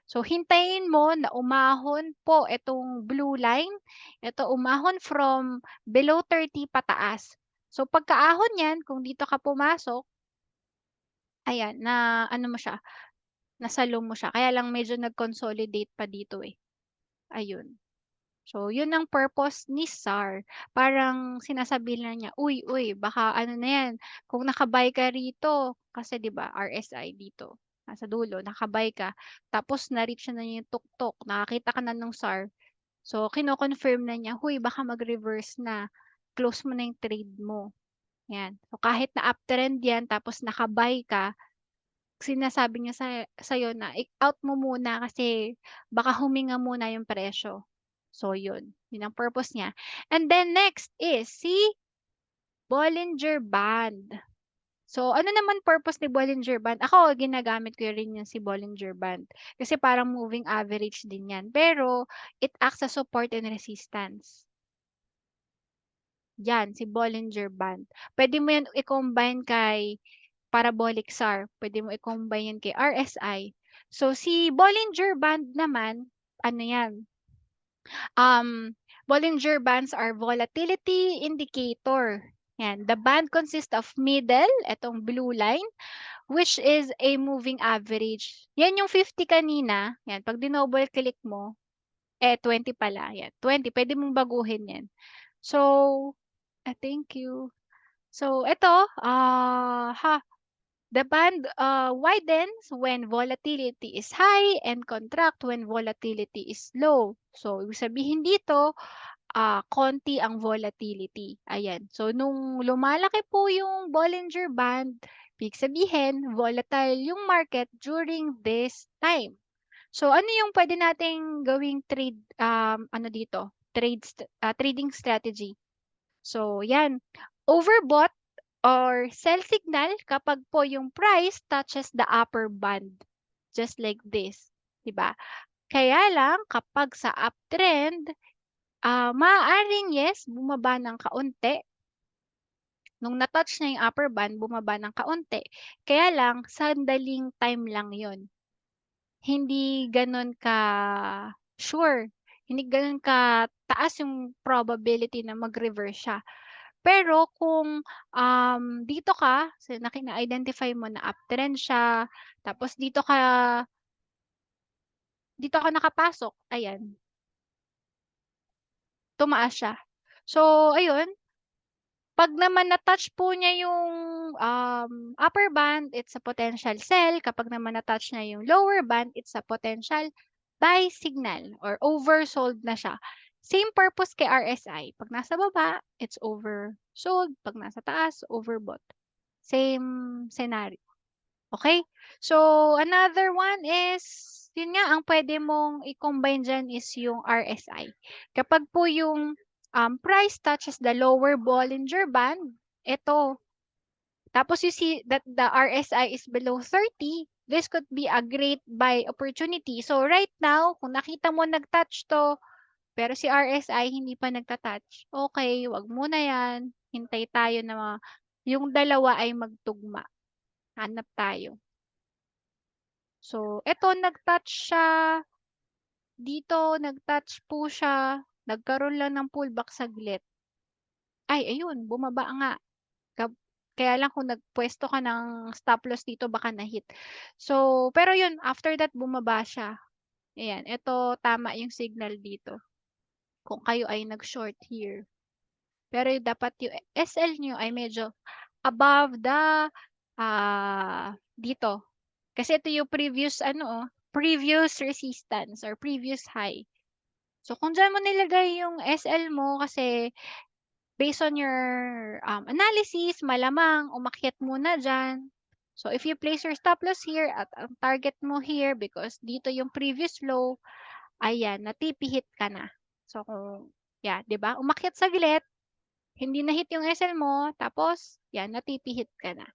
So, hintayin mo na umahon po itong blue line. Ito umahon from below 30 pataas. So, pagkaahon yan, kung dito ka pumasok, ayan, na ano mo siya, nasalo mo siya. Kaya lang medyo nag-consolidate pa dito eh. Ayun. So, yun ang purpose ni SAR. Parang sinasabi na niya, uy, baka ano na yan, kung nakabay ka rito, kasi 'di ba RSI dito, nasa dulo, nakabay ka, tapos na-reach na niya yung tuktok, nakakita ka na nung SAR. So, kino-confirm na niya, huy, baka mag-reverse na, close mo na yung trade mo. Yan. So, kahit na uptrend yan, tapos nakabay ka, sinasabi niya sa'yo na out mo muna kasi baka huminga muna yung presyo. So yun, yun ang purpose niya. And then next is si Bollinger Band. So ano naman purpose ni Bollinger Band? Ako ginagamit ko rin yung si Bollinger Band kasi parang moving average din yan. Pero it acts as support and resistance. Yan, si Bollinger Band. Pwede mo yan i-combine kay parabolic SAR. Pwede mo i-combine yan kay RSI. So, si Bollinger Band naman, ano yan? Bollinger Bands are volatility indicator. Yan. The band consists of middle, etong blue line, which is a moving average. Yan yung 50 kanina. Yan. Pag dinouble click mo, 20 pala. Yan. 20. Pwede mong baguhin yan. So, thank you. So, ito, the band widens when volatility is high and contract when volatility is low. So, ibig sabihin dito, konti ang volatility. Ayan. So, nung lumalaki po yung Bollinger Band, ibig sabihin, volatile yung market during this time. So, ano yung pwede nating gawing trade, ano dito? Trading strategy. So, yan. Overbought or sell signal kapag po yung price touches the upper band. Just like this. 'Di ba? Kaya lang, kapag sa uptrend, maaaring yes, bumaba ng kaunti. Nung na-touch na yung upper band, bumaba ng kaunti. Kaya lang, sandaling time lang yon. Hindi ganun ka sure. Hindi ganun ka taas yung probability na mag-reverse siya. Pero kung, dito ka na-identify mo na uptrend siya, tapos dito ka nakapasok, ayan, tumaas siya. So ayun, 'pag naman na-touch po niya yung, upper band, it's a potential sell. Kapag naman na-touch niya yung lower band, it's a potential buy signal or oversold na siya. Same purpose kay RSI. 'Pag nasa baba, it's oversold. 'Pag nasa taas, overbought. Same scenario. Okay? So, another one is, yun nga, ang pwede mong i-combine diyan is yung RSI. Kapag po yung, price touches the lower Bollinger Band, eto, tapos you see that the RSI is below 30, this could be a great buy opportunity. So, right now, kung nakita mo nag-touch 'to, pero si RSI hindi pa nagta-touch, okay, wag muna 'yan. Hintay tayo na yung dalawa ay magtugma. Hanap tayo. So, eto nag-touch siya, dito nag-touch po siya, nagkaroon lang ng pullback saglit. Ay, ayun, bumaba nga. Kab Kaya lang kung nagpuwesto ka ng stop loss dito baka na-hit. So, pero yun, after that bumaba siya. Ayan, eto tama yung signal dito, kung kayo ay nag-short here. Pero dapat yung SL niyo ay medyo above the, dito. Kasi ito yung previous ano, previous resistance or previous high. So, kung diyan mo nilagay yung SL mo kasi based on your, analysis, malamang umakyat muna diyan. So, if you place your stop loss here at ang target mo here because dito yung previous low, ayan, natipihit ka na. So, kung 'di ba, umakyat saglit, hindi na-hit yung SL mo, tapos 'yan, natipihit ka na.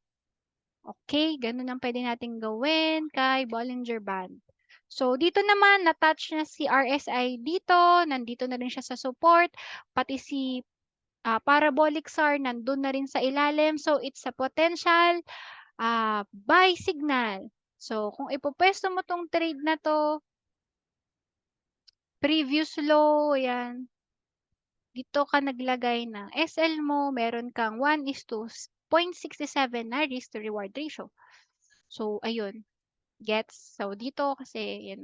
Okay, gano'n ang puwede nating gawin kay Bollinger Band. So, dito naman na-touch niya si RSI dito, nandito na rin siya sa support, pati si, parabolic SAR nandun na rin sa ilalim. So, it's a potential, buy signal. So, kung ipupuwesto mo 'tong trade na 'to, previous low, 'yan, dito ka naglagay ng SL mo, meron kang 1:0.67 na risk to reward ratio. So, ayun. Gets? So, dito kasi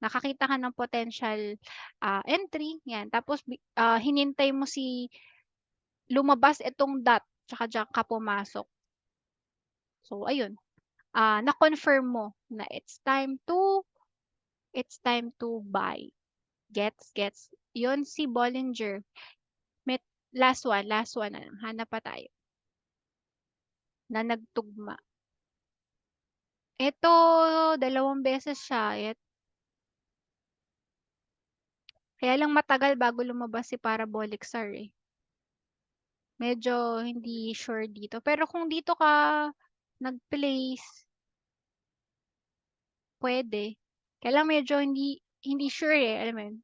nakakita ka ng potential, entry, 'yan. Tapos hinintay mo lumabas itong dot, tsaka diyan ka pumasok. So, ayun, na-confirm mo na it's time to buy. Gets? 'Yun si Bollinger. Met last one na lang, hanap pa tayo na nagtugma. Ito, dalawang beses siya, kaya lang matagal bago lumabas si parabolic SAR, eh. Medyo hindi sure dito. Pero kung dito ka nag-place, puwede. Kaya lang medyo hindi hindi sure, eh, alam mo yun?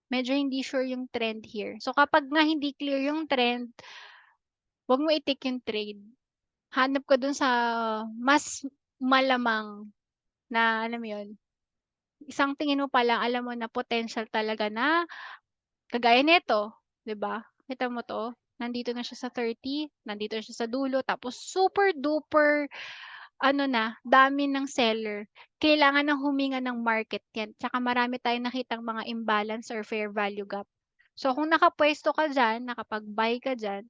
Medyo hindi sure yung trend here. So, kapag nga hindi clear yung trend, 'wag mo i-take yung trade. Hanap ka dun sa mas malamang na alam mo yun, isang tingin mo pa lang alam mo na potential talaga na kagaya nito, 'di ba? Kita mo 'to, nandito na siya sa 30, nandito na siya sa dulo, tapos super duper ano na, dami ng seller. Kailangan ng huminga ng market 'yan, tsaka marami tayong nakitang mga imbalance or fair value gap. So, kung nakapuwesto ka diyan, nakapag-buy ka diyan,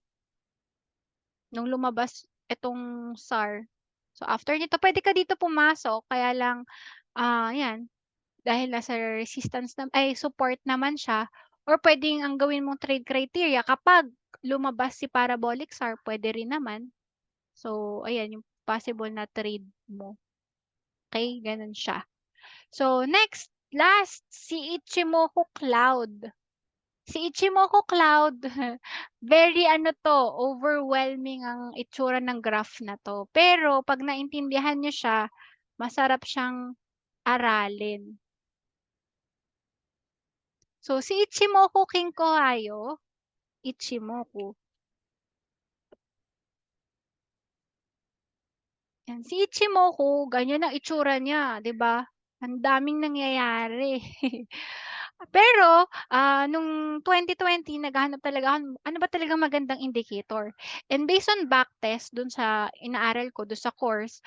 nung lumabas itong SAR, so after nito puwede ka dito pumasok, kaya lang, 'yan, dahil nasa resistance support naman siya, or puwedeng ang gawin mong trade criteria kapag lumabas si parabolic SAR, puwede rin naman. So, ayan yung possible na trade mo. Okay, gano'n siya. So, last, si Ichimoku Cloud. Si Ichimoku Cloud, very ano 'to, overwhelming ang itsura ng graph na 'to. Pero 'pag naintindihan niyo siya, masarap siyang aralin. So, si Ichimoku Kinko Hayo, Ichimoku. Yan, si Ichimoku ganyan ang itsura niya, 'di ba? Ang daming nangyayari. Pero, nung 2020 naghahanap talaga ako, ano ba talagang magandang indicator. And based on backtest dun sa inaaral ko, dun sa course,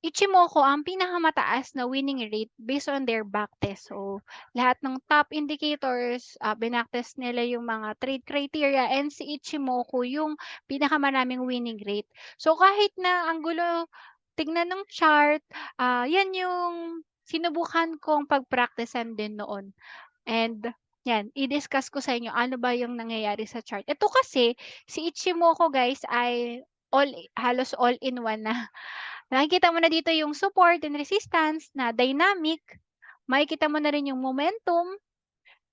Ichimoku ang pinakamataas na winning rate based on their backtest. So, lahat ng top indicators, binacktest nila yung mga trade criteria and si Ichimoku yung pinakamaraming winning rate. So, kahit na ang gulo tignan ng chart, yan yung sinubukan kong pag-practicean din noon. And yan, i-discuss ko sa inyo ano ba yung nangyayari sa chart. Ito kasi, si Ichimoku guys ay halos all-in-one na. Nakikita mo na dito yung support and resistance na dynamic. Makikita mo na rin yung momentum.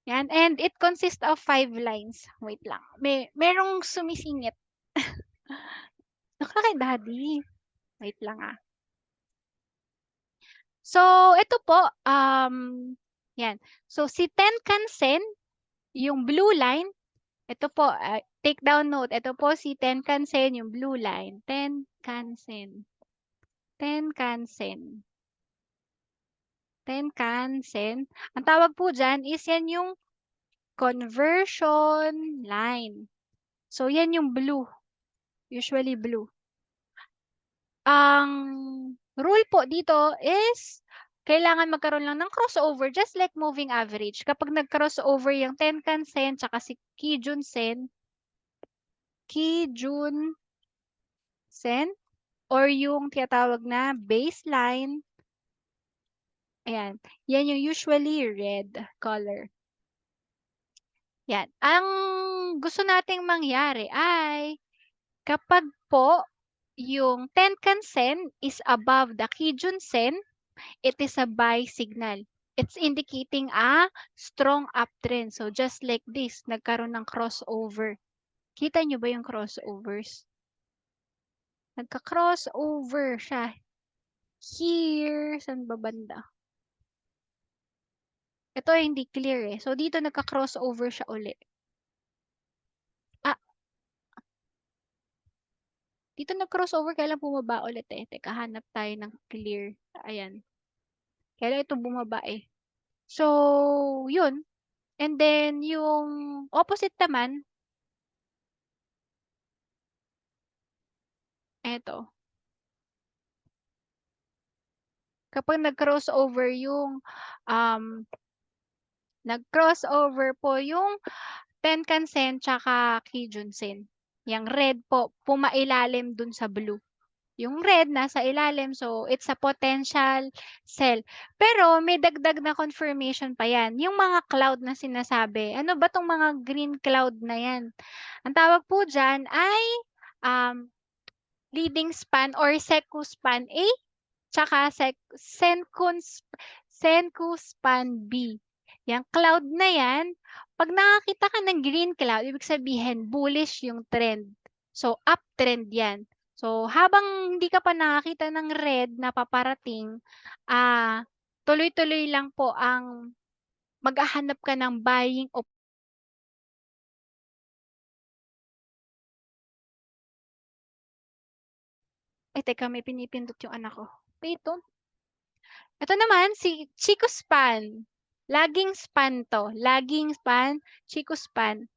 Yan. And it consists of 5 lines. Wait lang. Merong sumisingit. Naku, daddy. Wait lang So, ito po, yan. So, si Tenkan-sen, yung blue line, ito po, take down note. Ito po si Tenkan-sen, yung blue line. Tenkan-sen. Tenkan-sen. Tenkan-sen. Ang tawag po dyan is yan yung conversion line. So, yan yung blue. Usually blue. Ang rule po dito is kailangan magkaroon lang ng crossover just like moving average. Kapag nag-crossover yung Tenkan-sen tsaka si Kijun-sen or yung tinatawag na baseline, ayan, yan yung usually red color. Yan. Ang gusto nating mangyari ay kapag po yung Tenkan-sen is above the Kijun-sen, it is a buy signal. It's indicating a strong uptrend. So just like this, nagkaroon ng crossover. Kita nyo ba yung crossovers? Nagka-crossover siya. Here, saan ba banda? Ito hindi clear eh. So dito nagka-crossover siya uli. Dito nag-crossover, kaya lang bumaba ulit eh. Teka, hanap tayo ng clear. Ayan. Kaya lang ito bumaba eh. So, yun. And then, yung opposite naman, eto. Kapag nag-crossover yung, nag-crossover po yung Tenkan-sen tsaka Kijun-sen. Yung red po, pumailalim dun sa blue. Yung red nasa ilalim, so it's a potential sell. Pero may dagdag na confirmation pa yan. Yung mga cloud na sinasabi, ano ba tong mga green cloud na yan? Ang tawag po dyan ay leading span or Seku span A tsaka Senku span B. Yung cloud na yan, pag nakakita ka ng green cloud, ibig sabihin bullish yung trend. So uptrend yan. So, habang hindi ka pa nakakita ng red na paparating, tuloy-tuloy lang po ang maghahanap ka ng buying Ay, teka, may pinipindot yung anak ko. Wait, don't. Ito naman, si Chico Span. Laging span to. Laging span, Chico Span.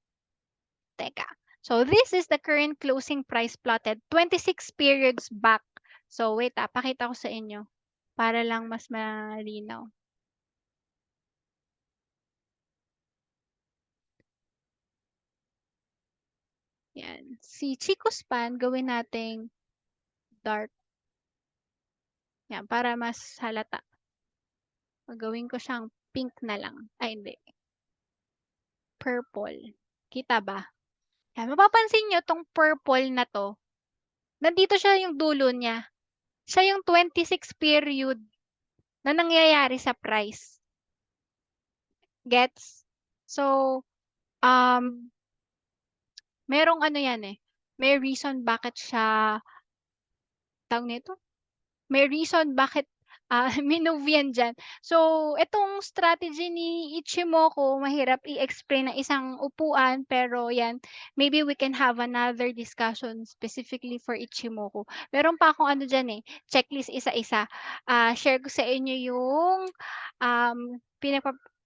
Teka. So, this is the current closing price plotted 26 periods back. So, wait pakita ko sa inyo para lang mas malinaw. Yan. Si Chico Span, gawin nating dark. Yan, para mas halata. Gagawin ko siyang pink na lang. Ay, hindi. Purple. Kita ba? Yan, mapapansin nyo tong purple na to. Nandito siya yung dulo niya. Siya yung 26 period na nangyayari sa price. Gets? So, merong ano yan eh. May reason bakit siya, tawag nito? May reason bakit minove yan dyan. So, itong strategy ni Ichimoku, mahirap i-explain ng isang upuan, pero yan, maybe we can have another discussion specifically for Ichimoku. Meron pa akong ano dyan eh, checklist isa-isa. Share ko sa inyo yung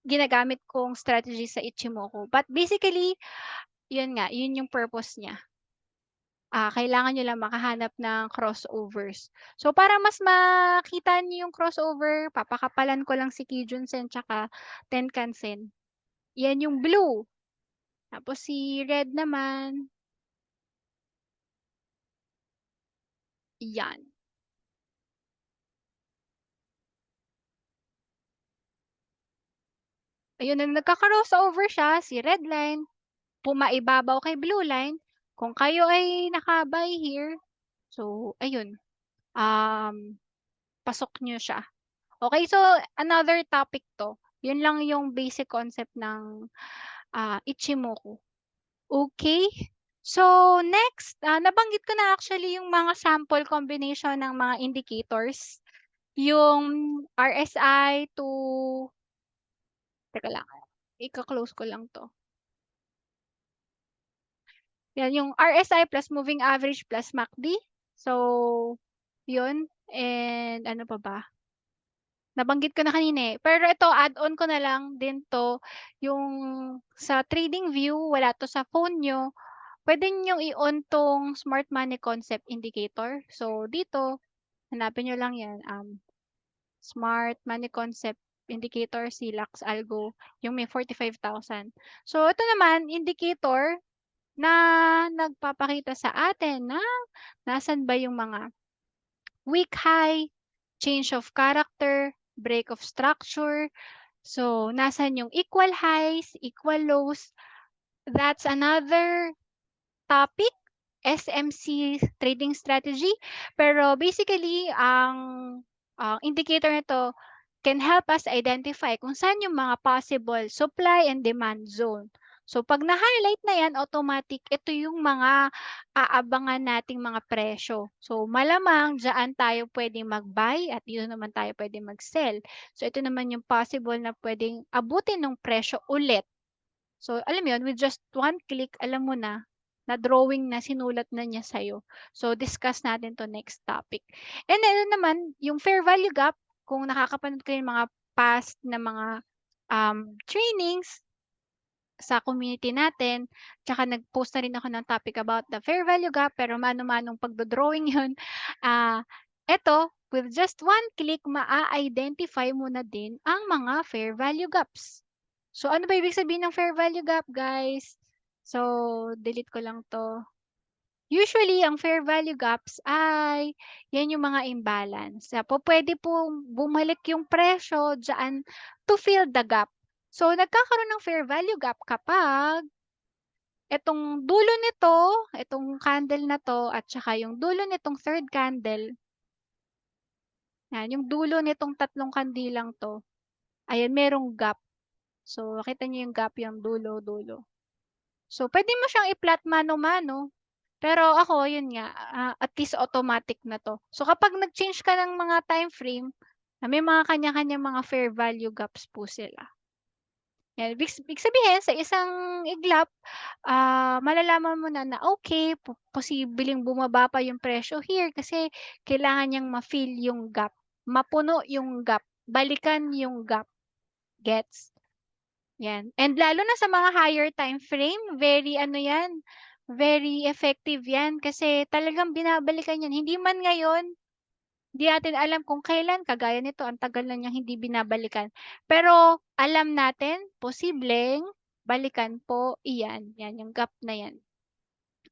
ginagamit kong strategy sa Ichimoku. But basically, yun nga, yun yung purpose niya. Kailangan niyo lang makahanap ng crossovers. So, para mas makita niyo yung crossover, papakapalan ko lang si Kijun-sen tsaka Tenkan-sen. Yan yung blue. Tapos si red naman, yan. Ayun, na nagkaka-crossover siya, si red line, pumaibabaw kay blue line. Kung kayo ay naka-buy here, so ayun, pasok niyo siya. Okay, so another topic 'to. Yun lang yung basic concept ng, Ichimoku. Okay. So next, nabanggit ko na actually yung mga sample combination ng mga indicators. Yung RSI to teka lang, ika-close ko lang 'to. Yan, yung RSI plus moving average plus MACD. So, yun. And ano pa ba? Nabanggit ko na kanina eh. Pero ito, add-on ko na lang din 'to, yung sa trading view, wala 'to sa phone niyo, puwede niyong i-on 'tong smart money concept indicator. So, dito, hanapin niyo lang 'yan, smart money concept indicator, SILAX Algo, yung may 45,000. So, ito naman, indicator na nagpapakita sa atin na nasan ba yung mga weak high, change of character, break of structure. So, nasan yung equal highs, equal lows. That's another topic, SMC trading strategy. Pero basically, ang indicator nito can help us identify kung saan yung mga possible supply and demand zone. So, pag na-highlight na yan, automatic, ito yung mga aabangan nating mga presyo. So, malamang dyan tayo pwedeng mag-buy at dito naman tayo pwedeng mag-sell. So, ito naman yung possible na pwedeng abutin ng presyo ulit. So, alam mo yun, with just one click, alam mo na, na drawing na, sinulat na niya sa'yo. So, discuss natin to next topic. And then naman, yung fair value gap, kung nakakapanood kayo ng mga past na mga trainings sa community natin, tsaka nag-post na rin ako ng topic about the fair value gap, pero mano-manong pagdo-drawing yun. Eto, with just one click, maa-identify mo na din ang mga fair value gaps. So, ano ba ibig sabihin ng fair value gap, guys? So, delete ko lang 'to. Usually, ang fair value gaps ay yan yung mga imbalance. Pupuwede pong bumalik yung presyo diyaan to fill the gap. So, nagkakaroon ng fair value gap kapag itong dulo nito, itong candle na 'to at saka yung dulo nitong third candle, yan, yung dulo nitong tatlong kandilang 'to, ayan, merong gap. So, makita niyo yung gap, yung dulo, dulo. So, puwede mo siyang i-plot mano-mano. Pero ako, yun nga, at least automatic na 'to. So, kapag nag-change ka ng mga time frame, may mga kanya-kanyang mga fair value gaps po sila. Yan, ibig sabihin sa isang iglap, malalaman mo na okay, posibleng bumaba pa yung presyo here kasi kailangan niyang ma-fill yung gap, mapuno yung gap, balikan yung gap, gets? Yan. And lalo na sa mga higher time frame, very ano yan, very effective yan kasi talagang binabalikan yan. Hindi man ngayon, hindi natin alam kung kailan, kagaya nito, ang tagal na niyang hindi binabalikan. Pero alam natin, posibleng balikan po iyan. Yan, yung gap na yan.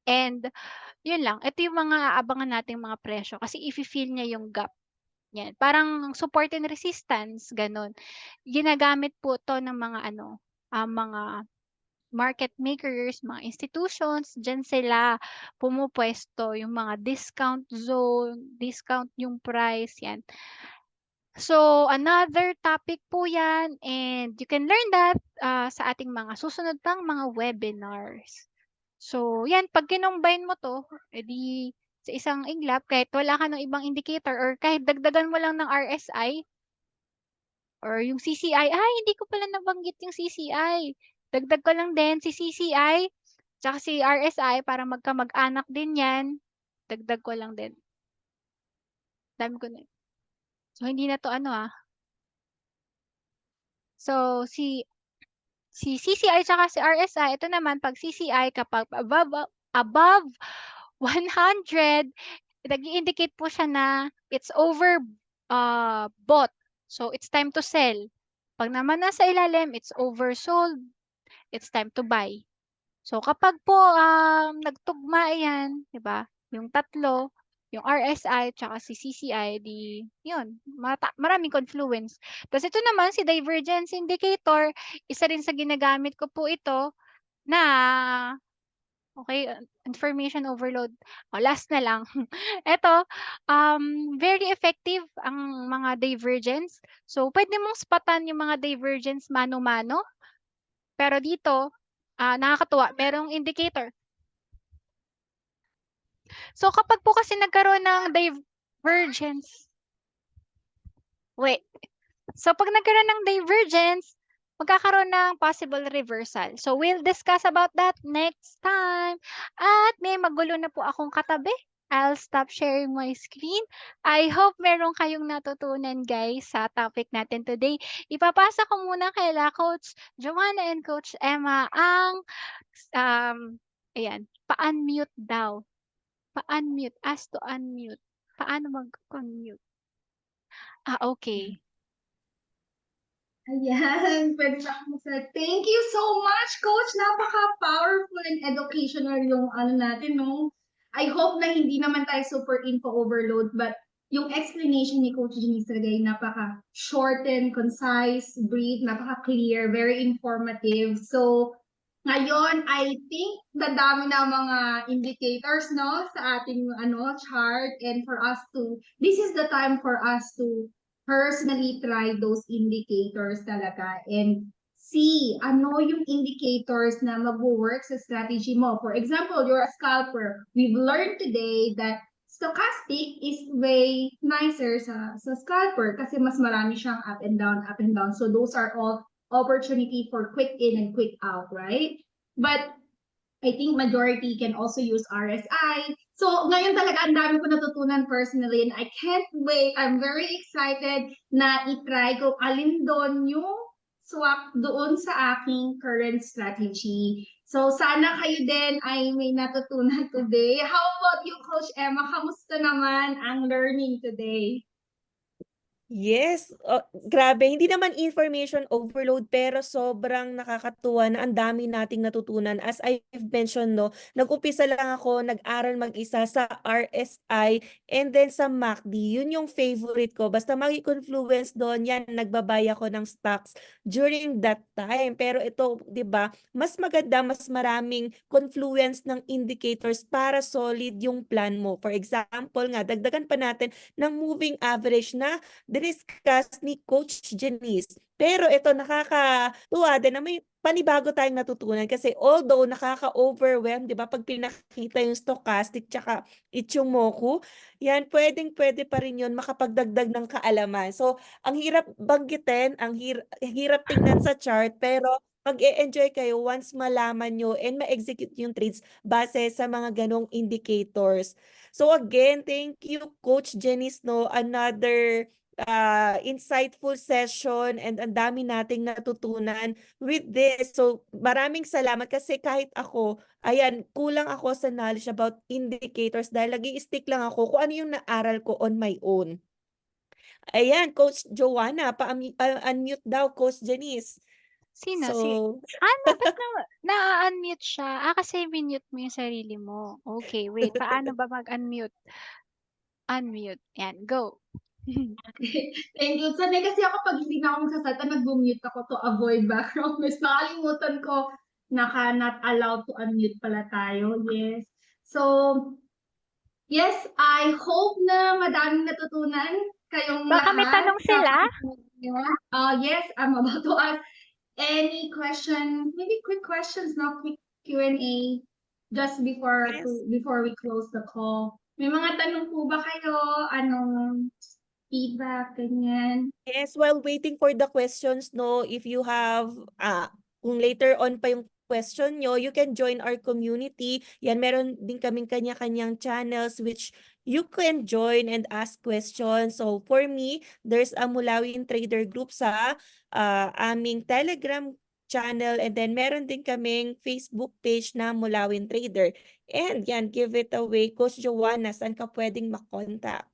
And yun lang, ito yung mga aabangan nating mga presyo kasi ifi-fill niya yung gap. Yan, parang support and resistance, gano'n. Ginagamit po 'to ng mga ano, mga market makers, mga institutions, diyan sila pumupuwesto, yung mga discount zone, discount yung price, yan. So, another topic po yan and you can learn that, sa ating mga susunod pang mga webinars. So, yan, 'pag kinombine mo 'to, edi sa isang iglap kahit wala ka ng ibang indicator or kahit dagdagan mo lang ng RSI or yung CCI, ay hindi ko pala nabanggit yung CCI. Dagdag ko lang din si CCI tsaka si RSI para magkamag-anak din 'yan. Dagdag ko lang din. Dami ko na. So, hindi na 'to ano, So, si CCI tsaka si RSI, ito naman 'pag CCI kapag above 100, nag-i-indicate po siya na it's bought. So, it's time to sell. 'Pag naman nasa ilalim, it's oversold, it's time to buy. So, kapag po, nagtugma 'yan, 'di ba, yung tatlo, yung RSI tsaka si CCI, 'di yun, maraming confluence. Tas ito naman si divergence indicator, isa rin sa ginagamit ko po ito na okey, information overload. O last na lang, eto, very effective ang mga divergence. So, puwede mong spot-an yung mga divergence mano-mano, pero dito, nakakatuwa merong indicator. So, kapag po kasi nagkaroon ng divergence wait. So, 'pag nagkaroon ng divergence, magkakaroon ng possible reversal. So, we'll discuss about that next time. At may magulo na po akong katabi. I'll stop sharing my screen. I hope meron kayong natutunan guys sa topic natin today. Ipapasa ko muna kaila Coach Joanna and Coach Emma ang, um, ayan, pa-unmute daw. Pa-unmute, ask to unmute. Paano mag-unmute? Okay. Ayan, pwede na akong mag-start. Thank you so much, Coach. Napaka-powerful and educational yung ano natin, no? I hope na hindi naman tayo super info overload, but yung explanation ni Coach Janice talaga ay napaka-short and concise, brief, napaka-clear, very informative. So, ngayon, I think dadami na mga indicators, no, sa ating chart, and for us to, this is the time for us to personally try those indicators talaga and see ano yung indicators na mag-work sa strategy mo. For example, you're a scalper. We've learned today that stochastic is way nicer sa scalper kasi mas marami siyang up and down, up and down. So those are all opportunity for quick in and quick out, right? But I think majority can also use RSI. So, ngayon talaga ang dami ko natutunan personally and I can't wait. I'm very excited na itry ko alin doon yung swak doon sa aking current strategy. So, sana kayo din ay may natutunan today. How about you, Coach Emma? Kamusta naman ang learning today? Yes, grabe. Hindi naman information overload pero sobrang nakakatuwa na ang dami nating natutunan. As I've mentioned, no, nag-umpisa lang ako, nag-aral mag-isa sa RSI and then sa MACD. Yun yung favorite ko. Basta maki-confluence doon, yan, nagbabay ako ng stocks during that time. Pero ito, di ba, mas maganda, mas maraming confluence ng indicators para solid yung plan mo. For example nga, dagdagan pa natin ng moving average na diniscuss ni Coach Janice. Pero ito nakakatuwa din na may panibago tayong natutunan kasi although nakaka-overwhelm, 'di ba, pag pinakita yung stochastic tsaka Ichimoku, yan pwedeng-pwede pa rin yun makapagdagdag ng kaalaman. So, ang hirap banggitin, ang hirap tingnan sa chart pero mag-e-enjoy kayo once malaman nyo and ma-execute yung trades base sa mga ganong indicators. So again, thank you Coach Janice, no, another insightful session and ang dami nating natutunan with this. So, maraming salamat kasi kahit ako, ayan, kulang ako sa knowledge about indicators dahil nag-i-stick lang ako kung ano yung naaral ko on my own. Ayan, Coach Joanna, unmute daw, Coach Janice. Sino? So, Ba't na-unmute siya? Kasi minute mo yung sarili mo. Okay, wait. Paano ba mag-unmute? Unmute. Yan, go. Thank you. Sanay kasi ako pag hindi na ako magsasalita, nag-mute ako to avoid background noise. Nakalimutan ko, not allowed to unmute pala tayo. Yes. So, yes, I hope na madaming natutunan kayong Baka may lahat. tanong sila? Yes, I'm about to ask any question, maybe quick questions, not quick Q&A, just before yes. before we close the call. May mga tanong po ba kayo? Anong feedback, ganyan? Yes, while waiting for the questions, no, if you have, kung later on pa yung question nyo, you can join our community. Yan, meron din kaming kanya-kanyang channels which you can join and ask questions. So for me, there's a Mulawin Trader group sa aming Telegram channel, and then meron din kaming Facebook page na Mulawin Trader. And yan, give it away. Coach Joanna, saan ka pwedeng makontak?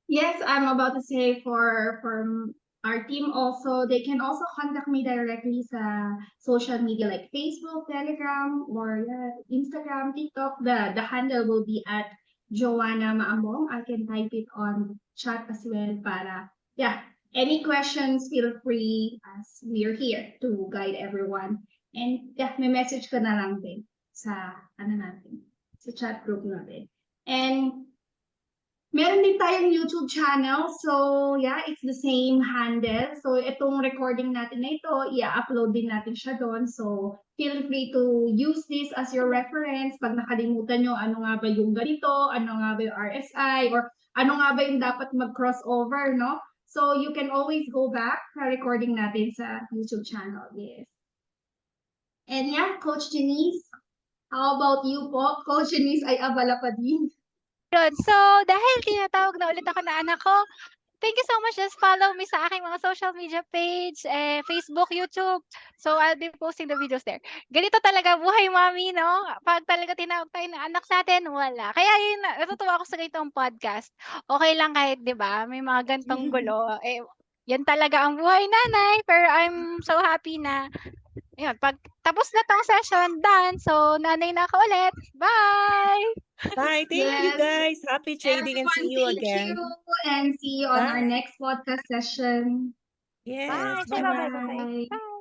Yes, I'm about to say for our team also, they can also contact me directly sa social media like Facebook, Telegram, or Instagram, TikTok. The handle will be at Joanna Maambong. I can type it on chat as well para any questions, feel free as we are here to guide everyone. And may message ka na lang din sa sa chat group natin. And meron din tayong YouTube channel. So, it's the same handle. So, itong recording natin na ito, i-upload din natin siya doon. So, feel free to use this as your reference. Pag nakalimutan nyo, ano nga ba yung ganito, ano nga ba yung RSI, or ano nga ba yung dapat mag-crossover, no? So, you can always go back sa recording natin sa YouTube channel. Yes. And Coach Janice, how about you po? Coach Janice ay abala pa din. Yun. So, dahil tinatawag na ulit ako na anak ko, thank you so much. Just follow me sa aking mga social media page, Facebook, YouTube. So, I'll be posting the videos there. Ganito talaga buhay, mami, no? Pag talaga tinawag tayo ng anak sa atin, wala. Kaya yun, natutuwa ako sa ganitong podcast. Okay lang kahit, di ba, may mga gantong gulo. Yan talaga ang buhay, nanay. Pero I'm so happy na, yun, pag tapos na tong session, done. So, nanay na ako ulit. Bye! Bye. Thank you, Yes. guys. Happy trading and see you Everyone, again. thank you, and see you on our Bye. next podcast session. Yes. Bye! Say bye-bye, Tatay. Bye. Bye!